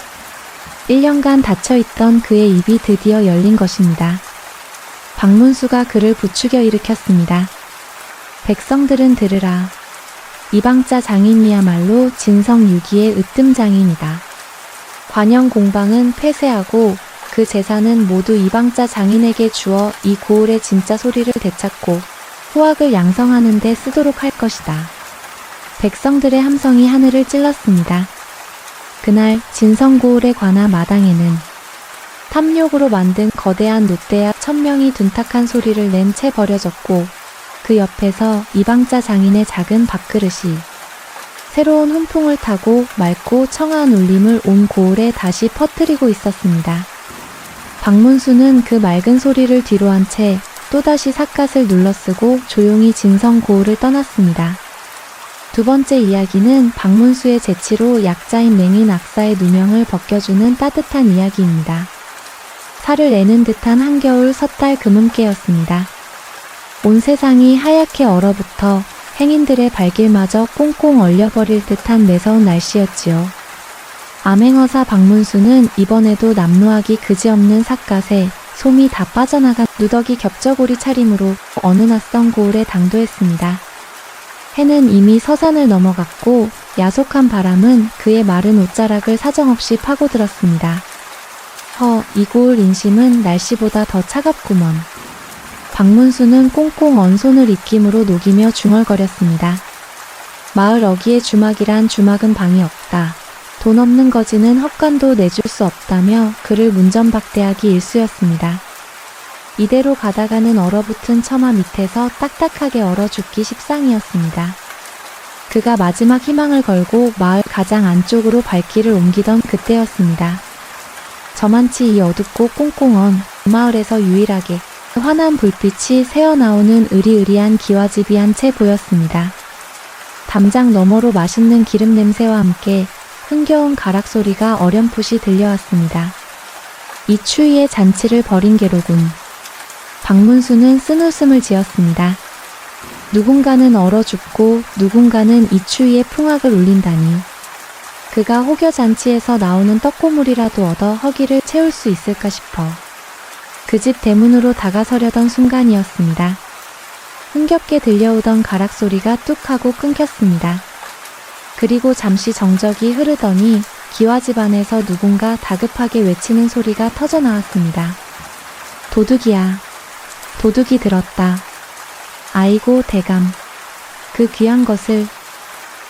1년간 닫혀있던 그의 입이 드디어 열린 것입니다. 박문수가 그를 부추겨 일으켰습니다. 백성들은 들으라. 이방자 장인이야말로 진성유기의 으뜸장인이다. 관영 공방은 폐쇄하고 그 재산은 모두 이방자 장인에게 주어 이 고을의 진짜 소리를 되찾고 후학을 양성하는 데 쓰도록 할 것이다. 백성들의 함성이 하늘을 찔렀습니다. 그날 진성고을의 관아 마당에는 탐욕으로 만든 거대한 롯데야 천명이 둔탁한 소리를 낸 채 버려졌고 그 옆에서 이방자 장인의 작은 밥그릇이 새로운 훈풍을 타고 맑고 청아한 울림을 온 고을에 다시 퍼뜨리고 있었습니다. 박문수는 그 맑은 소리를 뒤로한 채 또다시 삿갓을 눌러쓰고 조용히 진성 고을을 떠났습니다. 두 번째 이야기는 박문수의 재치로 약자인 맹인 악사의 누명을 벗겨주는 따뜻한 이야기입니다. 살을 내는 듯한 한겨울 섣달 금음께였습니다. 온 세상이 하얗게 얼어붙어 행인들의 발길마저 꽁꽁 얼려버릴 듯한 매서운 날씨였지요. 암행어사 박문수는 이번에도 남루하기 그지없는 삿갓에 솜이 다 빠져나간 누더기 겹저고리 차림으로 어느 낯선 고을에 당도했습니다. 해는 이미 서산을 넘어갔고 야속한 바람은 그의 마른 옷자락을 사정없이 파고들었습니다. 이 고을 인심은 날씨보다 더 차갑구먼. 박문수는 꽁꽁 언 손을 입김으로 녹이며 중얼거렸습니다. 마을 어귀의 주막이란 주막은 방이 없다. 돈 없는 거지는 헛간도 내줄 수 없다며 그를 문전박대하기 일쑤였습니다. 이대로 가다가는 얼어붙은 처마 밑에서 딱딱하게 얼어 죽기 십상이었습니다. 그가 마지막 희망을 걸고 마을 가장 안쪽으로 발길을 옮기던 그때였습니다. 저만치 이 어둡고 꽁꽁 언 마을에서 유일하게 환한 불빛이 새어나오는 으리으리한 기와집이 한 채 보였습니다. 담장 너머로 맛있는 기름 냄새와 함께 흥겨운 가락 소리가 어렴풋이 들려왔습니다. 이 추위에 잔치를 벌인 게로군. 박문수는 쓴웃음을 지었습니다. 누군가는 얼어 죽고 누군가는 이 추위에 풍악을 울린다니. 그가 혹여 잔치에서 나오는 떡고물이라도 얻어 허기를 채울 수 있을까 싶어 그 집 대문으로 다가서려던 순간이었습니다. 흥겹게 들려오던 가락 소리가 뚝 하고 끊겼습니다. 그리고 잠시 정적이 흐르더니 기와집 안에서 누군가 다급하게 외치는 소리가 터져 나왔습니다. 도둑이야. 도둑이 들었다. 아이고 대감. 그 귀한 것을.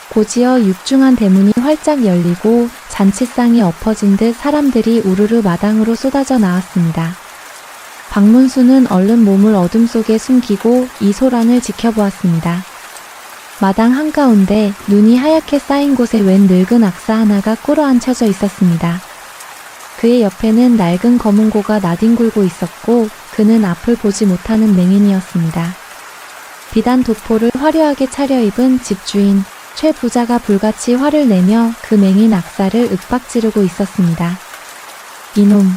고지어 육중한 대문이 활짝 열리고 잔치상이 엎어진 듯 사람들이 우르르 마당으로 쏟아져 나왔습니다. 박문수는 얼른 몸을 어둠 속에 숨기고 이 소란을 지켜보았습니다. 마당 한가운데 눈이 하얗게 쌓인 곳에 웬 늙은 악사 하나가 꿇어앉혀져 있었습니다. 그의 옆에는 낡은 검은고가 나뒹굴고 있었고 그는 앞을 보지 못하는 맹인이었습니다. 비단 도포를 화려하게 차려입은 집주인 최 부자가 불같이 화를 내며 그 맹인 악사를 윽박지르고 있었습니다. 이놈,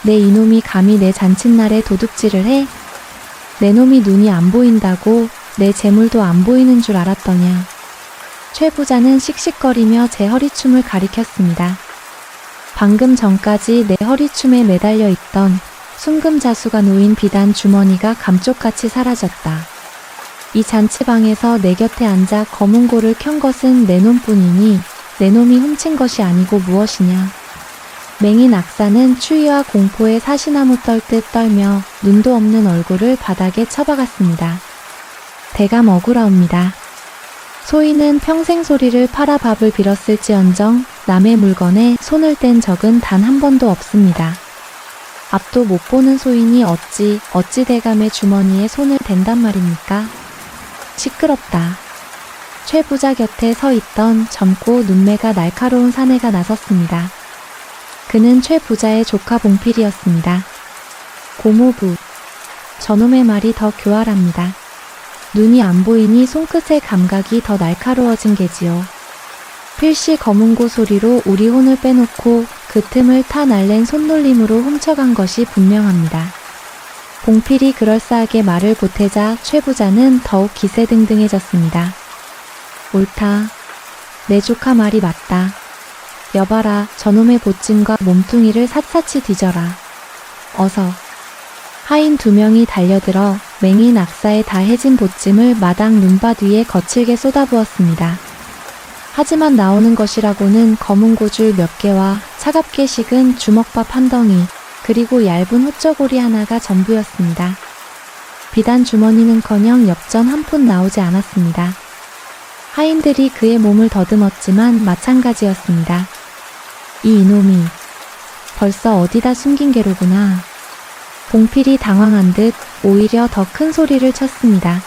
내 이놈이 감히 내 잔칫날에 도둑질을 해? 내 놈이 눈이 안 보인다고 내 재물도 안 보이는 줄 알았더냐. 최 부자는 씩씩거리며 제 허리춤을 가리켰습니다. 방금 전까지 내 허리춤에 매달려 있던 순금자수가 놓인 비단 주머니가 감쪽같이 사라졌다. 이 잔치방에서 내 곁에 앉아 검은고를 켠 것은 내 놈뿐이니 내 놈이 훔친 것이 아니고 무엇이냐. 맹인 악사는 추위와 공포에 사시나무 떨듯 떨며 눈도 없는 얼굴을 바닥에 쳐박았습니다. 대감 억울하옵니다. 소인은 평생 소리를 팔아 밥을 빌었을지언정 남의 물건에 손을 댄 적은 단 한 번도 없습니다. 앞도 못 보는 소인이 어찌 대감의 주머니에 손을 댄단 말입니까? 시끄럽다. 최 부자 곁에 서 있던 젊고 눈매가 날카로운 사내가 나섰습니다. 그는 최 부자의 조카 봉필이었습니다. 고모부, 저놈의 말이 더 교활합니다. 눈이 안 보이니 손끝의 감각이 더 날카로워진 게지요. 필시 검은고 소리로 우리 혼을 빼놓고 그 틈을 타 날랜 손놀림으로 훔쳐간 것이 분명합니다. 봉필이 그럴싸하게 말을 보태자 최 부자는 더욱 기세등등해졌습니다. 옳다. 내 조카 말이 맞다. 여봐라, 저놈의 보찜과 몸뚱이를 샅샅이 뒤져라. 어서. 하인 2명이 달려들어 맹인 악사의 다 해진 보찜을 마당 눈밭 위에 거칠게 쏟아부었습니다. 하지만 나오는 것이라고는 검은 고줄 몇 개와 차갑게 식은 주먹밥 한 덩이, 그리고 얇은 호쩌고리 하나가 전부였습니다. 비단 주머니는커녕 엽전 한 푼 나오지 않았습니다. 하인들이 그의 몸을 더듬었지만 마찬가지였습니다. 이 이놈이 벌써 어디다 숨긴 게로구나. 봉필이 당황한 듯 오히려 더 큰 소리를 쳤습니다.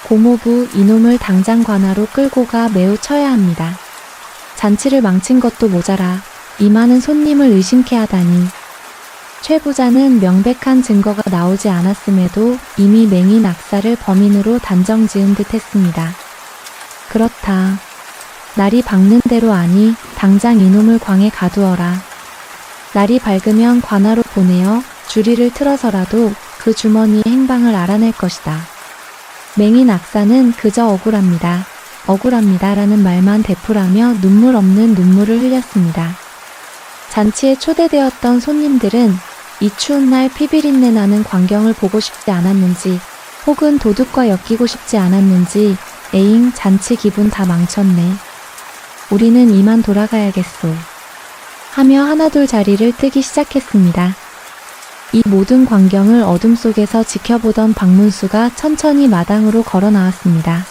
고모부, 이놈을 당장 관아로 끌고 가 매우 쳐야 합니다. 잔치를 망친 것도 모자라 이 많은 손님을 의심케 하다니. 최 부자는 명백한 증거가 나오지 않았음에도 이미 맹인 악사를 범인으로 단정 지은 듯 했습니다. 그렇다. 날이 밝는 대로 아니 당장 이놈을 광에 가두어라. 날이 밝으면 관아로 보내어 주리를 틀어서라도 그 주머니의 행방을 알아낼 것이다. 맹인 악사는 그저 억울합니다. 억울합니다라는 말만 되풀하며 눈물 없는 눈물을 흘렸습니다. 잔치에 초대되었던 손님들은 이 추운 날 피비린내 나는 광경을 보고 싶지 않았는지 혹은 도둑과 엮이고 싶지 않았는지 에잉 잔치 기분 다 망쳤네. 우리는 이만 돌아가야겠소. 하며 하나둘 자리를 뜨기 시작했습니다. 이 모든 광경을 어둠 속에서 지켜보던 박문수가 천천히 마당으로 걸어 나왔습니다.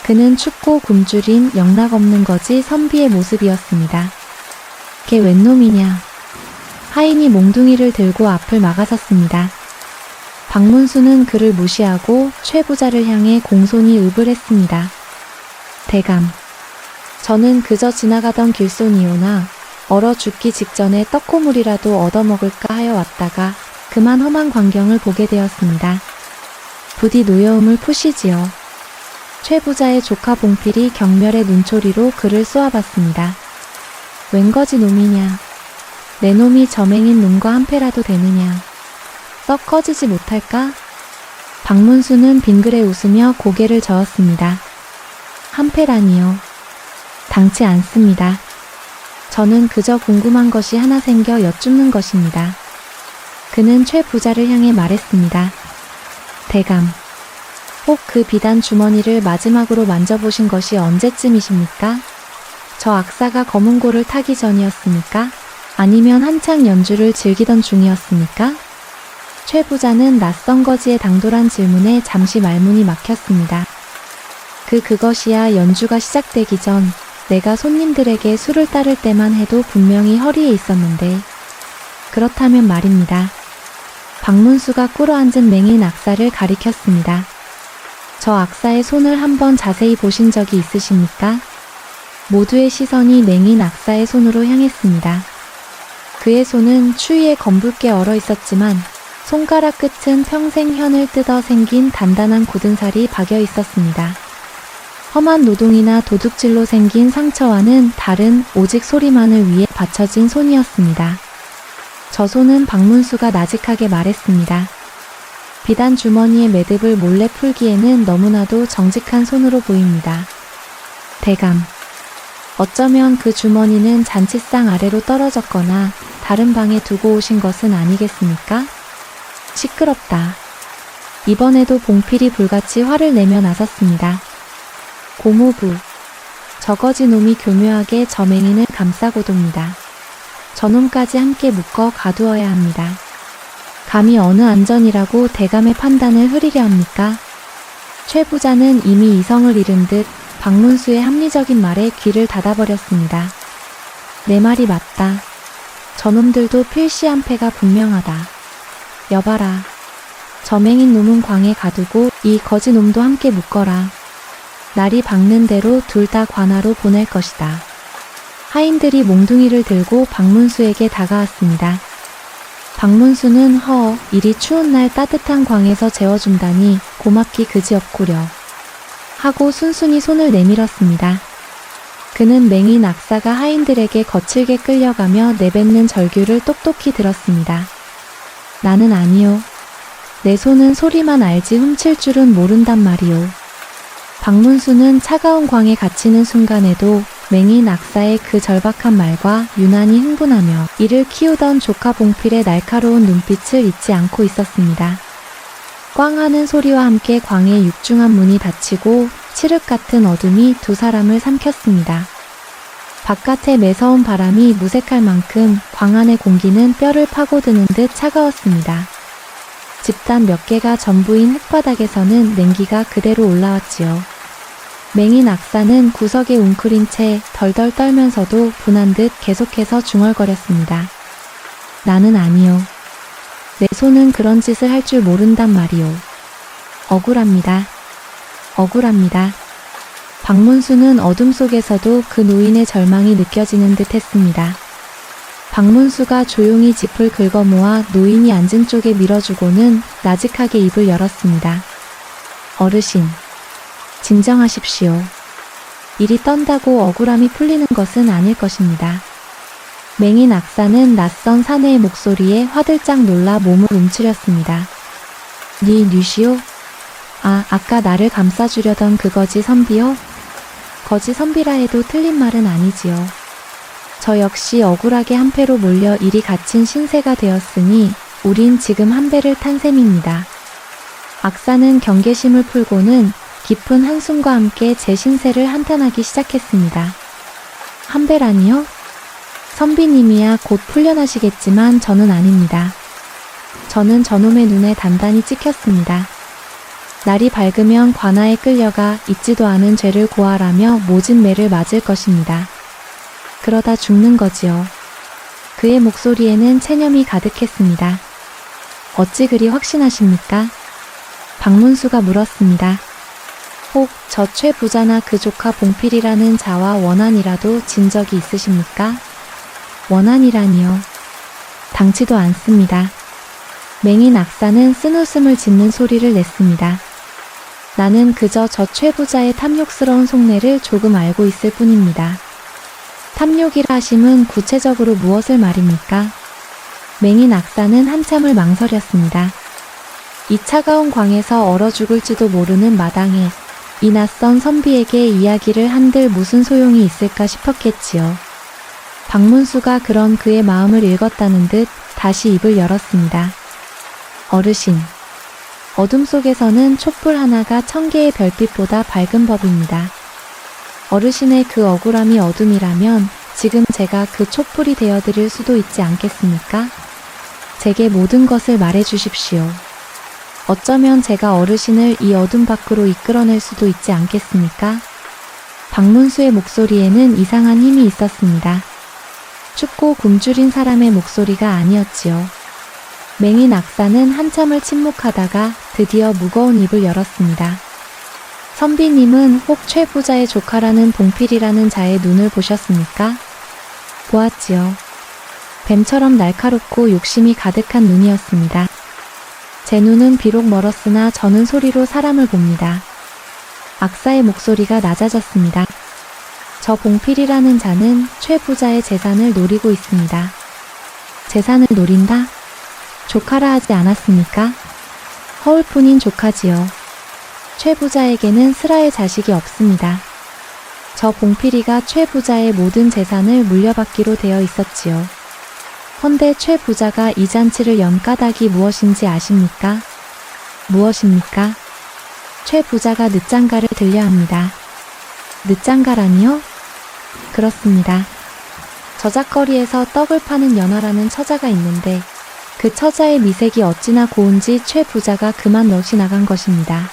그는 춥고 굶주린 영락없는 거지 선비의 모습이었습니다. 걔 웬 놈이냐. 하인이 몽둥이를 들고 앞을 막아섰습니다. 박문수는 그를 무시하고 최 부자를 향해 공손히 읍을 했습니다. 대감, 저는 그저 지나가던 길손이오나 얼어 죽기 직전에 떡고물이라도 얻어먹을까 하여 왔다가 그만 험한 광경을 보게 되었습니다. 부디 노여움을 푸시지요. 최 부자의 조카 봉필이 경멸의 눈초리로 그를 쏘아봤습니다. 웬거지 놈이냐. 내 놈이 저맹인 놈과 한패라도 되느냐. 썩 꺼지지 못할까? 박문수는 빙그레 웃으며 고개를 저었습니다. 한패라니요. 당치 않습니다. 저는 그저 궁금한 것이 하나 생겨 여쭙는 것입니다. 그는 최 부자를 향해 말했습니다. 대감, 혹 그 비단 주머니를 마지막으로 만져보신 것이 언제쯤이십니까? 저 악사가 검은고를 타기 전이었습니까? 아니면 한창 연주를 즐기던 중이었습니까? 최 부자는 낯선 거지의 당돌한 질문에 잠시 말문이 막혔습니다. 그것이야 연주가 시작되기 전 내가 손님들에게 술을 따를 때만 해도 분명히 허리에 있었는데. 그렇다면 말입니다. 박문수가 꿇어앉은 맹인 악사를 가리켰습니다. 저 악사의 손을 한번 자세히 보신 적이 있으십니까? 모두의 시선이 맹인 악사의 손으로 향했습니다. 그의 손은 추위에 검붉게 얼어 있었지만 손가락 끝은 평생 현을 뜯어 생긴 단단한 굳은 살이 박여 있었습니다. 험한 노동이나 도둑질로 생긴 상처와는 다른 오직 소리만을 위해 받쳐진 손이었습니다. 저 손은 박문수가 나직하게 말했습니다. 비단 주머니의 매듭을 몰래 풀기에는 너무나도 정직한 손으로 보입니다. 대감, 어쩌면 그 주머니는 잔치상 아래로 떨어졌거나 다른 방에 두고 오신 것은 아니겠습니까? 시끄럽다. 이번에도 봉필이 불같이 화를 내며 나섰습니다. 고모부, 저거지 놈이 교묘하게 저맹인을 감싸고 돕니다. 저놈까지 함께 묶어 가두어야 합니다. 감히 어느 안전이라고 대감의 판단을 흐리려 합니까? 최 부자는 이미 이성을 잃은 듯 박문수의 합리적인 말에 귀를 닫아버렸습니다. 내 말이 맞다. 저놈들도 필시 한패가 분명하다. 여봐라. 저맹인 놈은 광에 가두고 이 거지 놈도 함께 묶어라. 날이 밝는 대로 둘 다 관아로 보낼 것이다. 하인들이 몽둥이를 들고 박문수에게 다가왔습니다. 박문수는 이리 추운 날 따뜻한 광에서 재워준다니 고맙기 그지없구려 하고 순순히 손을 내밀었습니다. 그는 맹인 악사가 하인들에게 거칠게 끌려가며 내뱉는 절규를 똑똑히 들었습니다. 나는 아니요. 내 손은 소리만 알지 훔칠 줄은 모른단 말이오. 박문수는 차가운 광에 갇히는 순간에도 맹인 악사의 그 절박한 말과 유난히 흥분하며 이를 키우던 조카 봉필의 날카로운 눈빛을 잊지 않고 있었습니다. 꽝 하는 소리와 함께 광의 육중한 문이 닫히고 칠흑 같은 어둠이 두 사람을 삼켰습니다. 바깥의 매서운 바람이 무색할 만큼 광 안의 공기는 뼈를 파고드는 듯 차가웠습니다. 집단 몇 개가 전부인 흙바닥에서는 냉기가 그대로 올라왔지요. 맹인 악사는 구석에 웅크린 채 덜덜 떨면서도 분한 듯 계속해서 중얼거렸습니다. 나는 아니요. 내 손은 그런 짓을 할 줄 모른단 말이오. 억울합니다. 억울합니다. 박문수는 어둠 속에서도 그 노인의 절망이 느껴지는 듯 했습니다. 박문수가 조용히 짚을 긁어 모아 노인이 앉은 쪽에 밀어주고는 나직하게 입을 열었습니다. 어르신, 진정하십시오. 일이 떤다고 억울함이 풀리는 것은 아닐 것입니다. 맹인 악사는 낯선 사내의 목소리에 화들짝 놀라 몸을 움츠렸습니다. 뉘시오? 아까 나를 감싸주려던 그 거지 선비요? 거지 선비라 해도 틀린 말은 아니지요. 저 역시 억울하게 한 패로 몰려 이리 갇힌 신세가 되었으니 우린 지금 한 배를 탄 셈입니다. 악사는 경계심을 풀고는 깊은 한숨과 함께 제 신세를 한탄하기 시작했습니다. 한 배라니요? 선비님이야 곧 풀려나시겠지만 저는 아닙니다. 저는 저놈의 눈에 단단히 찍혔습니다. 날이 밝으면 관아에 끌려가 잊지도 않은 죄를 고하라며 모진 매를 맞을 것입니다. 그러다 죽는 거지요. 그의 목소리에는 체념이 가득했습니다. 어찌 그리 확신하십니까? 박문수가 물었습니다. 혹 저 최 부자나 그 조카 봉필이라는 자와 원한이라도 진 적이 있으십니까? 원한이라니요. 당치도 않습니다. 맹인 악사는 쓴웃음을 짓는 소리를 냈습니다. 나는 그저 저 최 부자의 탐욕스러운 속내를 조금 알고 있을 뿐입니다. 탐욕이라 하심은 구체적으로 무엇을 말입니까? 맹인 악사는 한참을 망설였습니다. 이 차가운 광에서 얼어 죽을지도 모르는 마당에 이 낯선 선비에게 이야기를 한들 무슨 소용이 있을까 싶었겠지요. 박문수가 그런 그의 마음을 읽었다는 듯 다시 입을 열었습니다. 어르신, 어둠 속에서는 촛불 하나가 1000개의 별빛보다 밝은 법입니다. 어르신의 그 억울함이 어둠이라면 지금 제가 그 촛불이 되어드릴 수도 있지 않겠습니까? 제게 모든 것을 말해주십시오. 어쩌면 제가 어르신을 이 어둠 밖으로 이끌어낼 수도 있지 않겠습니까? 박문수의 목소리에는 이상한 힘이 있었습니다. 춥고 굶주린 사람의 목소리가 아니었지요. 맹인 악사는 한참을 침묵하다가 드디어 무거운 입을 열었습니다. 선비님은 혹 최 부자의 조카라는 봉필이라는 자의 눈을 보셨습니까? 보았지요. 뱀처럼 날카롭고 욕심이 가득한 눈이었습니다. 제 눈은 비록 멀었으나 저는 소리로 사람을 봅니다. 악사의 목소리가 낮아졌습니다. 저 봉필이라는 자는 최 부자의 재산을 노리고 있습니다. 재산을 노린다? 조카라 하지 않았습니까? 허울뿐인 조카지요. 최 부자에게는 슬아의 자식이 없습니다. 저 봉필이가 최 부자의 모든 재산을 물려받기로 되어 있었지요. 헌데 최 부자가 이 잔치를 연 까닭이 무엇인지 아십니까? 무엇입니까? 최 부자가 늦장가를 들려 합니다. 늦장가라니요? 그렇습니다. 저작거리에서 떡을 파는 연화라는 처자가 있는데 그 처자의 미색이 어찌나 고운지 최 부자가 그만 넋이 나간 것입니다.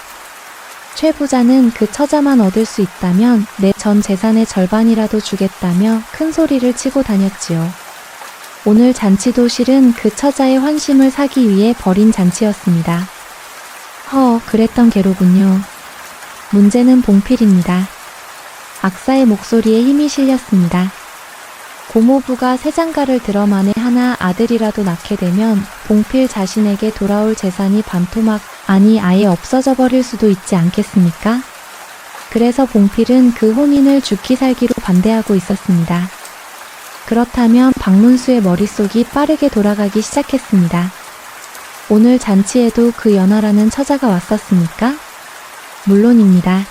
최 부자는 그 처자만 얻을 수 있다면 내 전 재산의 절반이라도 주겠다며 큰 소리를 치고 다녔지요. 오늘 잔치도 실은 그 처자의 환심을 사기 위해 벌인 잔치였습니다. 그랬던 게로군요. 문제는 봉필입니다. 악사의 목소리에 힘이 실렸습니다. 고모부가 새 장가를 들어 만에 하나 아들이라도 낳게 되면 봉필 자신에게 돌아올 재산이 반토막, 아니 아예 없어져 버릴 수도 있지 않겠습니까? 그래서 봉필은 그 혼인을 죽기 살기로 반대하고 있었습니다. 그렇다면 박문수의 머릿속이 빠르게 돌아가기 시작했습니다. 오늘 잔치에도 그 연하라는 처자가 왔었습니까? 물론입니다.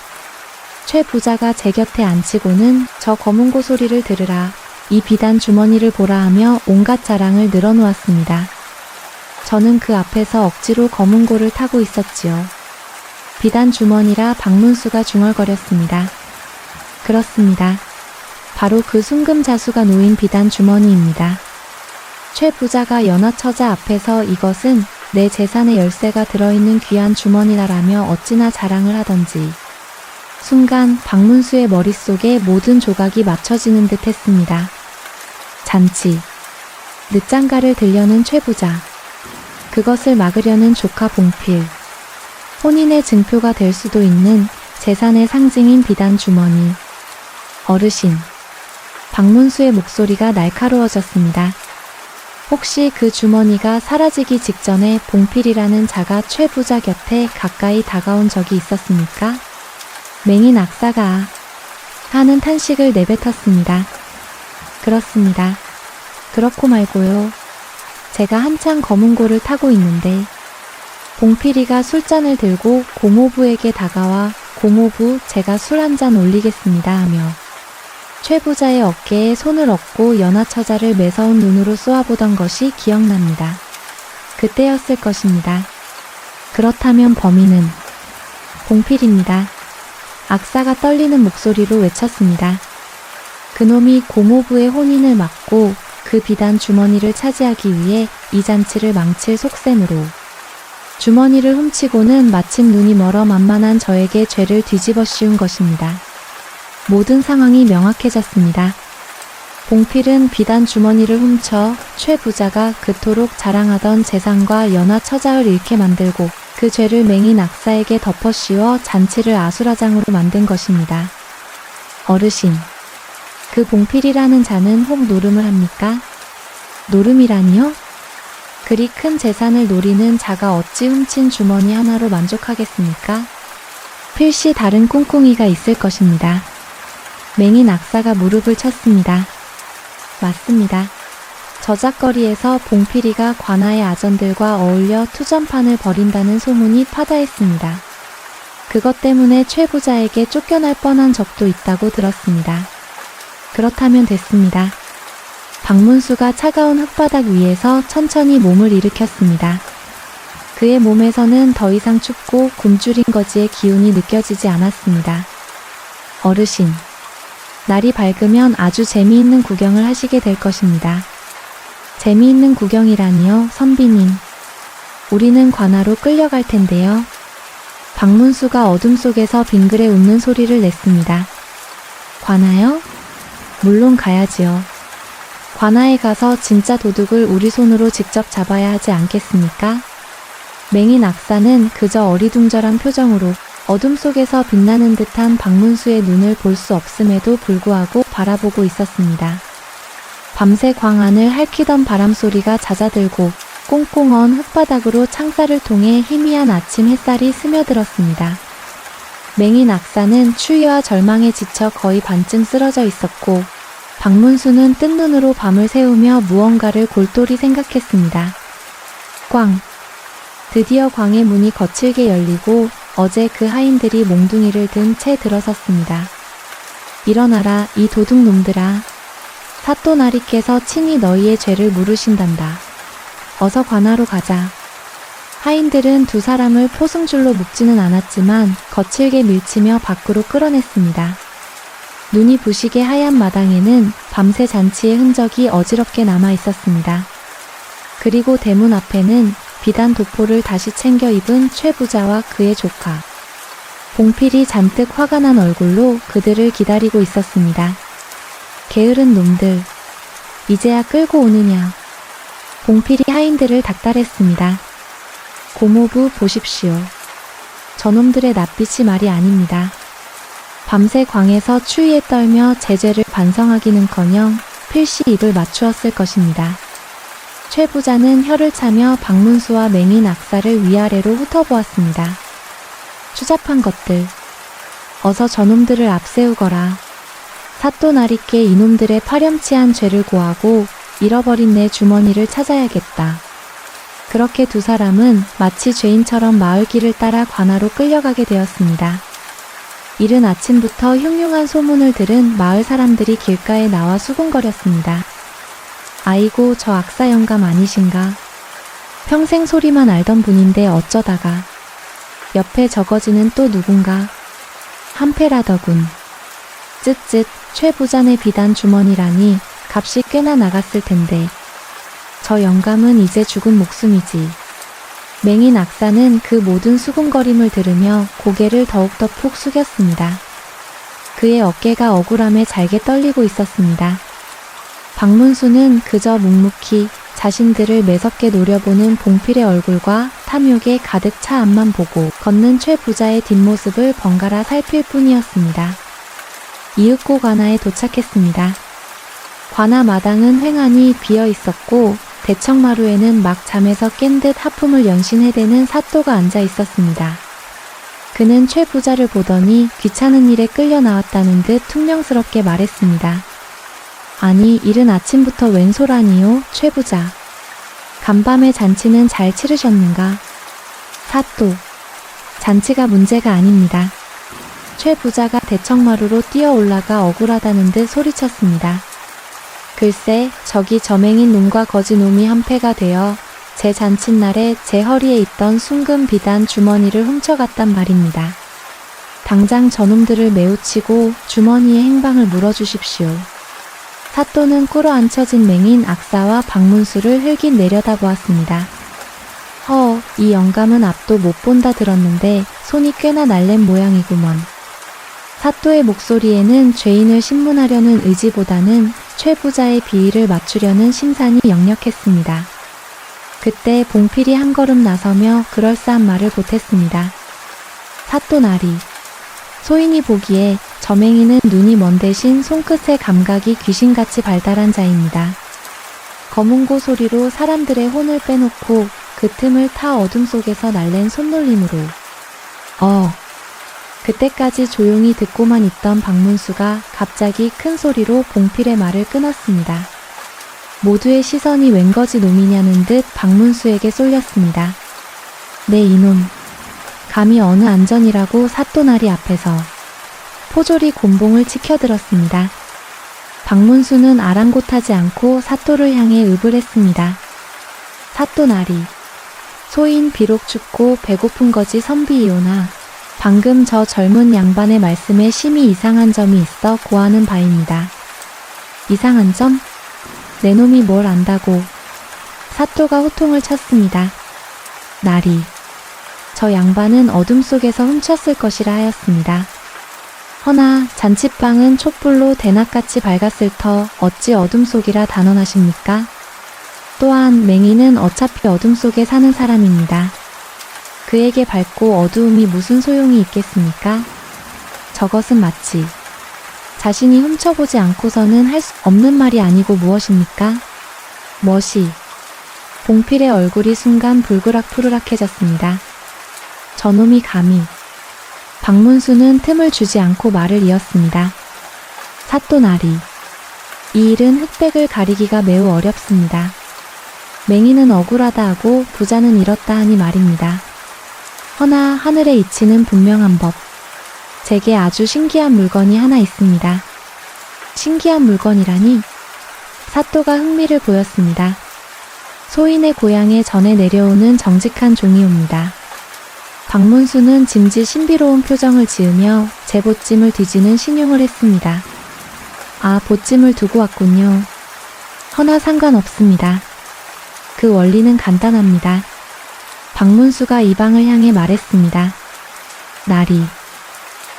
최 부자가 제 곁에 앉히고는 저 검은고 소리를 들으라, 이 비단 주머니를 보라 하며 온갖 자랑을 늘어놓았습니다. 저는 그 앞에서 억지로 검은고를 타고 있었지요. 비단 주머니라 박문수가 중얼거렸습니다. 그렇습니다. 바로 그 순금자수가 놓인 비단 주머니입니다. 최 부자가 연하처자 앞에서 이것은 내 재산의 열쇠가 들어있는 귀한 주머니라라며 어찌나 자랑을 하던지. 순간 박문수의 머릿속에 모든 조각이 맞춰지는 듯 했습니다. 잔치. 늦장가를 들려는 최 부자. 그것을 막으려는 조카 봉필. 혼인의 증표가 될 수도 있는 재산의 상징인 비단 주머니. 어르신. 박문수의 목소리가 날카로워졌습니다. 혹시 그 주머니가 사라지기 직전에 봉필이라는 자가 최 부자 곁에 가까이 다가온 적이 있었습니까? 맹인 악사가 하는 탄식을 내뱉었습니다. 그렇습니다. 그렇고 말고요. 제가 한창 검은고를 타고 있는데 봉필이가 술잔을 들고 고모부에게 다가와 고모부 제가 술 한 잔 올리겠습니다 하며 최 부자의 어깨에 손을 얹고 연하처자를 매서운 눈으로 쏘아보던 것이 기억납니다. 그때였을 것입니다. 그렇다면 범인은 봉필입니다. 악사가 떨리는 목소리로 외쳤습니다. 그놈이 고모부의 혼인을 막고 그 비단 주머니를 차지하기 위해 이 잔치를 망칠 속셈으로 주머니를 훔치고는 마침 눈이 멀어 만만한 저에게 죄를 뒤집어 씌운 것입니다. 모든 상황이 명확해졌습니다. 봉필은 비단 주머니를 훔쳐 최 부자가 그토록 자랑하던 재산과 연하처자를 잃게 만들고 그 죄를 맹인 악사에게 덮어 씌워 잔치를 아수라장으로 만든 것입니다. 어르신, 그 봉필이라는 자는 혹 노름을 합니까? 노름이라니요? 그리 큰 재산을 노리는 자가 어찌 훔친 주머니 하나로 만족하겠습니까? 필시 다른 꿍꿍이가 있을 것입니다. 맹인 악사가 무릎을 쳤습니다. 맞습니다. 저작거리에서 봉필이가 관아의 아전들과 어울려 투전판을 벌인다는 소문이 파다했습니다. 그것 때문에 최 부자에게 쫓겨날 뻔한 적도 있다고 들었습니다. 그렇다면 됐습니다. 박문수가 차가운 흙바닥 위에서 천천히 몸을 일으켰습니다. 그의 몸에서는 더 이상 춥고 굶주린 거지의 기운이 느껴지지 않았습니다. 어르신, 날이 밝으면 아주 재미있는 구경을 하시게 될 것입니다. 재미있는 구경이라니요, 선비님. 우리는 관아로 끌려갈 텐데요. 박문수가 어둠 속에서 빙그레 웃는 소리를 냈습니다. 관아요? 물론 가야지요. 관아에 가서 진짜 도둑을 우리 손으로 직접 잡아야 하지 않겠습니까? 맹인 악사는 그저 어리둥절한 표정으로 어둠 속에서 빛나는 듯한 박문수의 눈을 볼 수 없음에도 불구하고 바라보고 있었습니다. 밤새 광 안을 핥히던 바람소리가 잦아들고 꽁꽁 언 흙바닥으로 창살을 통해 희미한 아침 햇살이 스며들었습니다. 맹인 악사는 추위와 절망에 지쳐 거의 반쯤 쓰러져 있었고 박문수는 뜬 눈으로 밤을 새우며 무언가를 골똘히 생각했습니다. 꽝! 드디어 광의 문이 거칠게 열리고 어제 그 하인들이 몽둥이를 든 채 들어섰습니다. 일어나라 이 도둑놈들아. 사또나리께서 친히 너희의 죄를 물으신단다. 어서 관아로 가자. 하인들은 두 사람을 포승줄로 묶지는 않았지만 거칠게 밀치며 밖으로 끌어냈습니다. 눈이 부시게 하얀 마당에는 밤새 잔치의 흔적이 어지럽게 남아 있었습니다. 그리고 대문 앞에는 비단 도포를 다시 챙겨 입은 최 부자와 그의 조카 봉필이 잔뜩 화가 난 얼굴로 그들을 기다리고 있었습니다. 게으른 놈들, 이제야 끌고 오느냐. 봉필이 하인들을 닥달했습니다. 고모부 보십시오. 저놈들의 낯빛이 말이 아닙니다. 밤새 광에서 추위에 떨며 제 죄를 반성하기는커녕 필시 입을 맞추었을 것입니다. 최 부자는 혀를 차며 박문수와 맹인 악사를 위아래로 훑어보았습니다. 추잡한 것들, 어서 저놈들을 앞세우거라. 사또나리께 이놈들의 파렴치한 죄를 고하고 잃어버린 내 주머니를 찾아야겠다. 그렇게 두 사람은 마치 죄인처럼 마을길을 따라 관아로 끌려가게 되었습니다. 이른 아침부터 흉흉한 소문을 들은 마을 사람들이 길가에 나와 수군거렸습니다. 아이고 저 악사 영감 아니신가. 평생 소리만 알던 분인데 어쩌다가. 옆에 저거지는 또 누군가. 한패라더군. 쯧쯧 최 부자네 비단 주머니라니 값이 꽤나 나갔을 텐데. 저 영감은 이제 죽은 목숨이지. 맹인 악사는 그 모든 수군거림을 들으며 고개를 더욱더 푹 숙였습니다. 그의 어깨가 억울함에 잘게 떨리고 있었습니다. 박문수는 그저 묵묵히 자신들을 매섭게 노려보는 봉필의 얼굴과 탐욕에 가득 차 앞만 보고 걷는 최 부자의 뒷모습을 번갈아 살필 뿐이었습니다. 이윽고 관아에 도착했습니다. 관아 마당은 횡하니 비어 있었고 대청마루에는 막 잠에서 깬 듯 하품을 연신해대는 사또가 앉아 있었습니다. 그는 최 부자를 보더니 귀찮은 일에 끌려 나왔다는 듯 퉁명스럽게 말했습니다. 아니, 이른 아침부터 웬 소란이요, 최 부자. 간밤에 잔치는 잘 치르셨는가? 사또, 잔치가 문제가 아닙니다. 최 부자가 대청마루로 뛰어 올라가 억울하다는 듯 소리쳤습니다. 글쎄, 저기 저맹인 놈과 거지 놈이 한패가 되어 제 잔칫날에 제 허리에 있던 순금 비단 주머니를 훔쳐갔단 말입니다. 당장 저놈들을 매우치고 주머니의 행방을 물어주십시오. 사또는 꿇어앉혀진 맹인 악사와 박문수를 흘깃 내려다보았습니다. 이 영감은 앞도 못 본다 들었는데 손이 꽤나 날랜 모양이구먼. 사또의 목소리에는 죄인을 신문하려는 의지보다는 최 부자의 비위를 맞추려는 심산이 역력했습니다. 그때 봉필이 한 걸음 나서며 그럴싸한 말을 보탰습니다. 사또 나리, 소인이 보기에 저맹이는 눈이 먼 대신 손끝의 감각이 귀신같이 발달한 자입니다. 검은고 소리로 사람들의 혼을 빼놓고 그 틈을 타 어둠 속에서 날랜 손놀림으로. 그때까지 조용히 듣고만 있던 박문수가 갑자기 큰 소리로 봉필의 말을 끊었습니다. 모두의 시선이 웬거지 놈이냐는 듯 박문수에게 쏠렸습니다. 네 이놈, 감히 어느 안전이라고 사또나리 앞에서. 포졸이 곤봉을 치켜들었습니다. 박문수는 아랑곳하지 않고 사또를 향해 으불했습니다. 사또나리, 소인 비록 춥고 배고픈 거지 선비이오나 방금 저 젊은 양반의 말씀에 심히 이상한 점이 있어 고하는 바입니다. 이상한 점? 내 놈이 뭘 안다고. 사또가 호통을 쳤습니다. 나리, 저 양반은 어둠 속에서 훔쳤을 것이라 하였습니다. 허나 잔치방은 촛불로 대낮같이 밝았을 터 어찌 어둠 속이라 단언하십니까? 또한 맹인은 어차피 어둠 속에 사는 사람입니다. 그에게 밝고 어두움이 무슨 소용이 있겠습니까? 저것은 마치 자신이 훔쳐보지 않고서는 할 수 없는 말이 아니고 무엇입니까? 멋이. 봉필의 얼굴이 순간 불그락푸르락해졌습니다. 저놈이 감히. 박문수는 틈을 주지 않고 말을 이었습니다. 사또나리, 이 일은 흑백을 가리기가 매우 어렵습니다. 맹인은 억울하다 하고 부자는 이렇다 하니 말입니다. 허나 하늘의 이치는 분명한 법. 제게 아주 신기한 물건이 하나 있습니다. 신기한 물건이라니? 사또가 흥미를 보였습니다. 소인의 고향에 전해 내려오는 정직한 종이옵니다. 박문수는 짐짓 신비로운 표정을 지으며 제 보찜을 뒤지는 신용을 했습니다. 아, 보찜을 두고 왔군요. 허나 상관없습니다. 그 원리는 간단합니다. 박문수가 이방을 향해 말했습니다. 나리,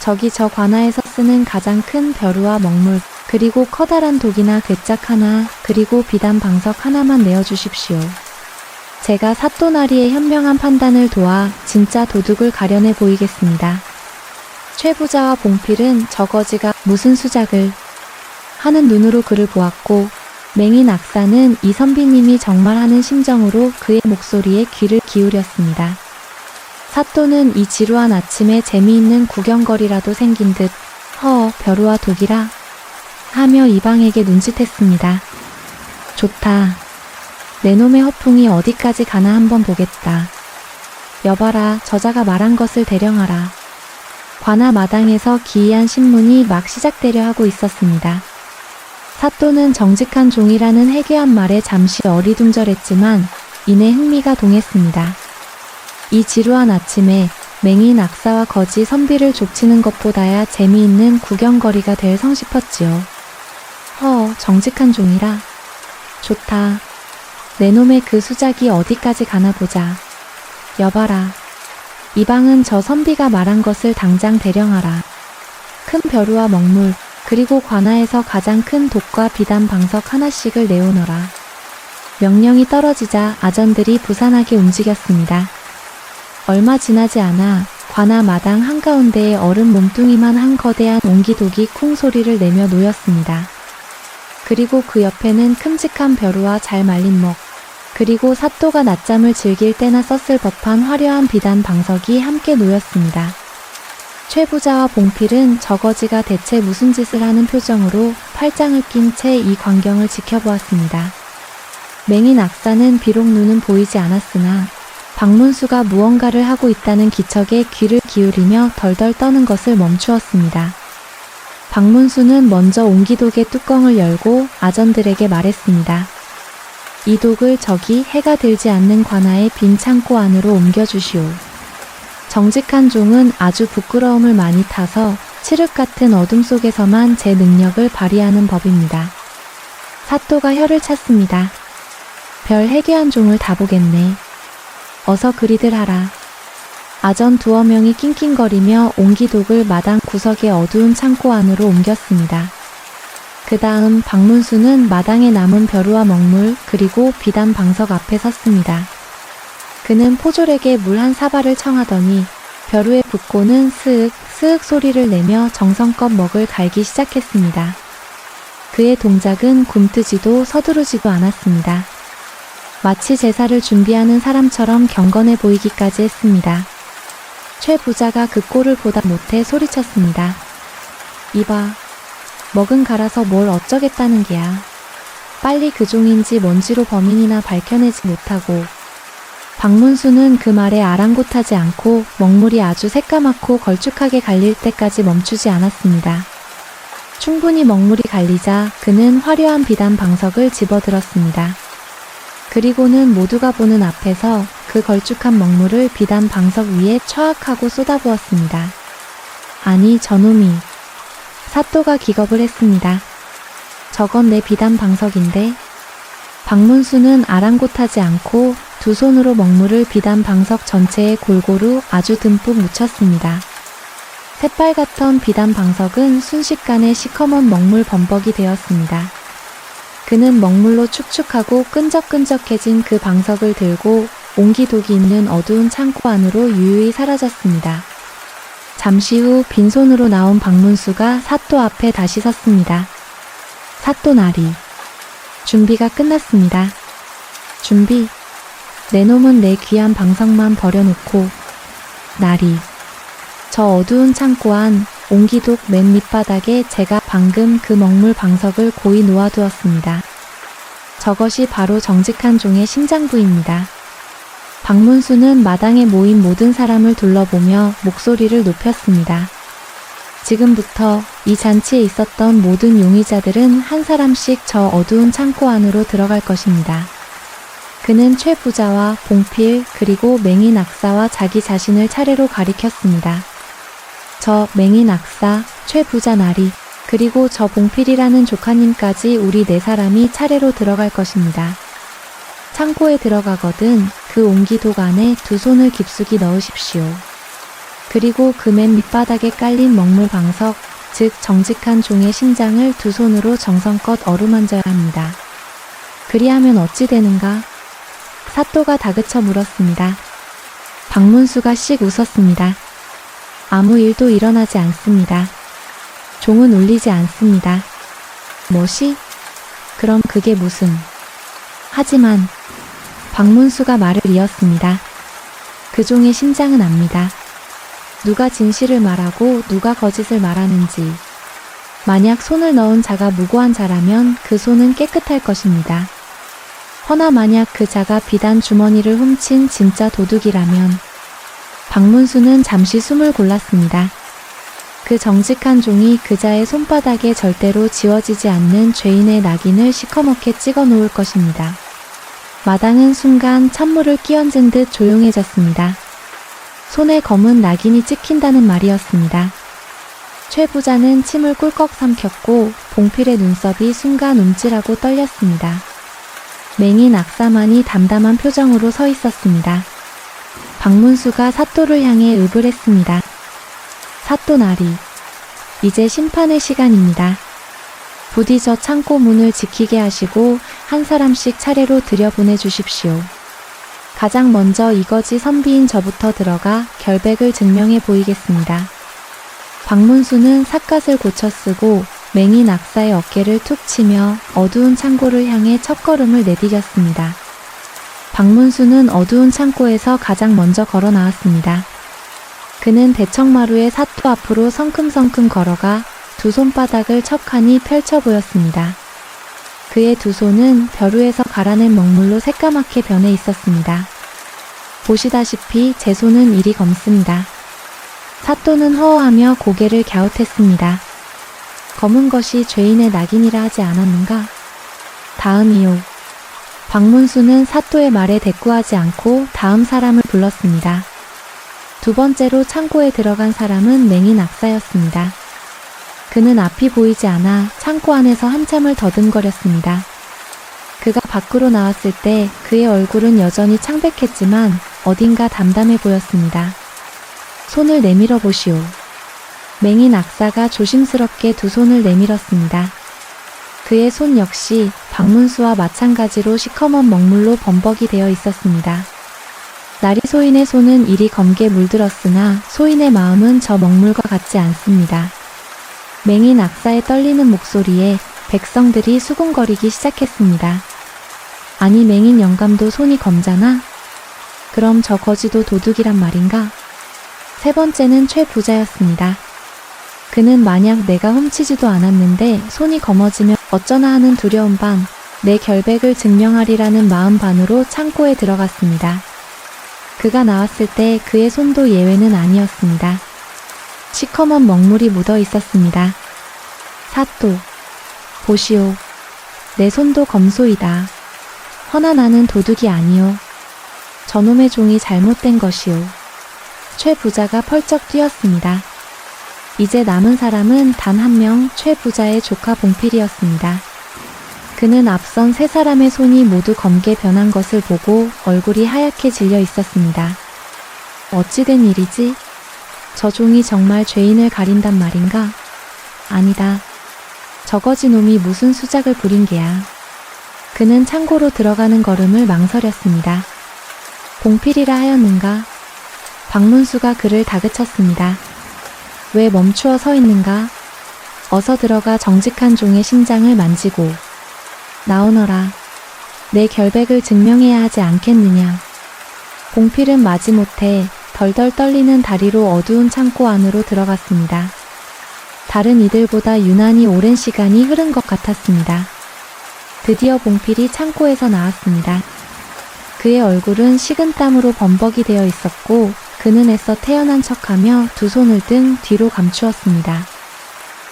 저기 저 관아에서 쓰는 가장 큰 벼루와 먹물, 그리고 커다란 독이나 괴짝 하나, 그리고 비단 방석 하나만 내어주십시오. 제가 사또나리의 현명한 판단을 도와 진짜 도둑을 가려내 보이겠습니다. 최 부자와 봉필은 저 거지가 무슨 수작을 하는 눈으로 그를 보았고, 맹인 악사는 이 선비님이 정말 하는 심정으로 그의 목소리에 귀를 기울였습니다. 사또는 이 지루한 아침에 재미있는 구경거리라도 생긴 듯 벼루와 독이라 하며 이방에게 눈짓했습니다. 좋다. 내 놈의 허풍이 어디까지 가나 한번 보겠다. 여봐라, 저자가 말한 것을 대령하라. 관아 마당에서 기이한 신문이 막 시작되려 하고 있었습니다. 사또는 정직한 종이라는 해괴한 말에 잠시 어리둥절했지만 이내 흥미가 동했습니다. 이 지루한 아침에 맹인 악사와 거지 선비를 족치는 것보다야 재미있는 구경거리가 될 성싶었지요. 정직한 종이라. 좋다. 내 놈의 그 수작이 어디까지 가나 보자. 여봐라. 이방은 저 선비가 말한 것을 당장 대령하라. 큰 벼루와 먹물, 그리고 관아에서 가장 큰 독과 비단 방석 하나씩을 내오너라. 명령이 떨어지자 아전들이 부산하게 움직였습니다. 얼마 지나지 않아 관아 마당 한가운데에 얼음 몸뚱이만 한 거대한 옹기독이 쿵 소리를 내며 놓였습니다. 그리고 그 옆에는 큼직한 벼루와 잘 말린 목, 그리고 사또가 낮잠을 즐길 때나 썼을 법한 화려한 비단 방석이 함께 놓였습니다. 최 부자와 봉필은 저거지가 대체 무슨 짓을 하는 표정으로 팔짱을 낀 채 이 광경을 지켜보았습니다. 맹인 악사는 비록 눈은 보이지 않았으나 박문수가 무언가를 하고 있다는 기척에 귀를 기울이며 덜덜 떠는 것을 멈추었습니다. 박문수는 먼저 옹기독의 뚜껑을 열고 아전들에게 말했습니다. 이 독을 저기 해가 들지 않는 관아의 빈 창고 안으로 옮겨주시오. 정직한 종은 아주 부끄러움을 많이 타서 칠흑 같은 어둠 속에서만 제 능력을 발휘하는 법입니다. 사또가 혀를 찼습니다. 별 해괴한 종을 다 보겠네. 어서 그리들 하라. 아전 두어 명이 낑낑거리며 옹기독을 마당 구석의 어두운 창고 안으로 옮겼습니다. 그 다음 박문수는 마당에 남은 벼루와 먹물 그리고 비단 방석 앞에 섰습니다. 그는 포졸에게 물 한 사발을 청하더니 벼루에 붓고는 스윽 스윽 소리를 내며 정성껏 먹을 갈기 시작했습니다. 그의 동작은 굼뜨지도 서두르지도 않았습니다. 마치 제사를 준비하는 사람처럼 경건해 보이기까지 했습니다. 최 부자가 그 꼴을 보다 못해 소리쳤습니다. 이봐, 먹은 갈아서 뭘 어쩌겠다는 게야. 빨리 그 종인지 뭔지로 범인이나 밝혀내지 못하고. 박문수는 그 말에 아랑곳하지 않고 먹물이 아주 새까맣고 걸쭉하게 갈릴 때까지 멈추지 않았습니다. 충분히 먹물이 갈리자 그는 화려한 비단 방석을 집어들었습니다. 그리고는 모두가 보는 앞에서 그 걸쭉한 먹물을 비단 방석 위에 처악하고 쏟아부었습니다. 아니 저놈이. 사또가 기겁을 했습니다. 저건 내 비단 방석인데. 박문수는 아랑곳하지 않고 두 손으로 먹물을 비단 방석 전체에 골고루 아주 듬뿍 묻혔습니다. 새빨갛던 비단 방석은 순식간에 시커먼 먹물 범벅이 되었습니다. 그는 먹물로 축축하고 끈적끈적해진 그 방석을 들고 옹기독이 있는 어두운 창고 안으로 유유히 사라졌습니다. 잠시 후 빈손으로 나온 박문수가 사또 앞에 다시 섰습니다. 사또 나리. 준비가 끝났습니다. 준비. 내 놈은 내 귀한 방석만 버려놓고. 나리. 저 어두운 창고 안 옹기독 맨 밑바닥에 제가 방금 그 먹물 방석을 고이 놓아두었습니다. 저것이 바로 정직한 종의 심장부입니다. 박문수는 마당에 모인 모든 사람을 둘러보며 목소리를 높였습니다. 지금부터 이 잔치에 있었던 모든 용의자들은 한 사람씩 저 어두운 창고 안으로 들어갈 것입니다. 그는 최 부자와 봉필 그리고 맹인 악사와 자기 자신을 차례로 가리켰습니다. 저 맹인 악사, 최 부자 나리, 그리고 저 봉필이라는 조카님까지 우리 네 사람이 차례로 들어갈 것입니다. 창고에 들어가거든 그 옹기독 안에 두 손을 깊숙이 넣으십시오. 그리고 그 맨 밑바닥에 깔린 먹물 방석, 즉 정직한 종의 심장을 두 손으로 정성껏 어루만져야 합니다. 그리하면 어찌 되는가? 사또가 다그쳐 물었습니다. 박문수가 씩 웃었습니다. 아무 일도 일어나지 않습니다. 종은 울리지 않습니다. 뭐시? 그럼 그게 무슨? 하지만 박문수가 말을 이었습니다. 그 종의 심장은 압니다. 누가 진실을 말하고 누가 거짓을 말하는지. 만약 손을 넣은 자가 무고한 자라면 그 손은 깨끗할 것입니다. 허나 만약 그 자가 비단 주머니를 훔친 진짜 도둑이라면. 박문수는 잠시 숨을 골랐습니다. 그 정직한 종이 그자의 손바닥에 절대로 지워지지 않는 죄인의 낙인을 시커멓게 찍어 놓을 것입니다. 마당은 순간 찬물을 끼얹은 듯 조용해졌습니다. 손에 검은 낙인이 찍힌다는 말이었습니다. 최 부자는 침을 꿀꺽 삼켰고 봉필의 눈썹이 순간 움찔하고 떨렸습니다. 맹인 악사만이 담담한 표정으로 서 있었습니다. 박문수가 사또를 향해 읍을 했습니다. 사또 나리, 이제 심판의 시간입니다. 부디 저 창고 문을 지키게 하시고 한 사람씩 차례로 들여보내주십시오. 가장 먼저 이거지 선비인 저부터 들어가 결백을 증명해 보이겠습니다. 박문수는 삿갓을 고쳐 쓰고 맹인 낙사의 어깨를 툭 치며 어두운 창고를 향해 첫걸음을 내디뎠습니다. 박문수는 어두운 창고에서 가장 먼저 걸어 나왔습니다. 그는 대청마루의 사토 앞으로 성큼성큼 걸어가 두 손바닥을 척하니 펼쳐 보였습니다. 그의 두 손은 벼루에서 갈아낸 먹물로 새까맣게 변해 있었습니다. 보시다시피 제 손은 이리 검습니다. 사또는 허허하며 고개를 갸웃했습니다. 검은 것이 죄인의 낙인이라 하지 않았는가? 다음이요. 박문수는 사또의 말에 대꾸하지 않고 다음 사람을 불렀습니다. 두 번째로 창고에 들어간 사람은 맹인 악사였습니다. 그는 앞이 보이지 않아 창고 안에서 한참을 더듬거렸습니다. 그가 밖으로 나왔을 때 그의 얼굴은 여전히 창백했지만 어딘가 담담해 보였습니다. 손을 내밀어 보시오. 맹인 악사가 조심스럽게 두 손을 내밀었습니다. 그의 손 역시 박문수와 마찬가지로 시커먼 먹물로 범벅이 되어 있었습니다. 나리 소인의 손은 이리 검게 물들었으나 소인의 마음은 저 먹물과 같지 않습니다. 맹인 악사의 떨리는 목소리에 백성들이 수군거리기 시작했습니다. 아니 맹인 영감도 손이 검잖아? 그럼 저 거지도 도둑이란 말인가? 세 번째는 최 부자였습니다. 그는 만약 내가 훔치지도 않았는데 손이 검어지면 어쩌나 하는 두려움 반, 내 결백을 증명하리라는 마음 반으로 창고에 들어갔습니다. 그가 나왔을 때 그의 손도 예외는 아니었습니다. 시커먼 먹물이 묻어 있었습니다. 사또, 보시오. 내 손도 검소이다. 허나 나는 도둑이 아니오. 저놈의 종이 잘못된 것이오. 최 부자가 펄쩍 뛰었습니다. 이제 남은 사람은 단 한 명 최 부자의 조카 봉필이었습니다. 그는 앞선 세 사람의 손이 모두 검게 변한 것을 보고 얼굴이 하얗게 질려 있었습니다. 어찌된 일이지? 저 종이 정말 죄인을 가린단 말인가? 아니다. 저거지 놈이 무슨 수작을 부린 게야. 그는 창고로 들어가는 걸음을 망설였습니다. 봉필이라 하였는가? 박문수가 그를 다그쳤습니다. 왜 멈추어 서 있는가? 어서 들어가 정직한 종의 심장을 만지고 나오너라. 내 결백을 증명해야 하지 않겠느냐. 봉필은 마지못해 덜덜 떨리는 다리로 어두운 창고 안으로 들어갔습니다. 다른 이들보다 유난히 오랜 시간이 흐른 것 같았습니다. 드디어 봉필이 창고에서 나왔습니다. 그의 얼굴은 식은땀으로 범벅이 되어 있었고 그는 애써 태어난 척하며 두 손을 등 뒤로 감추었습니다.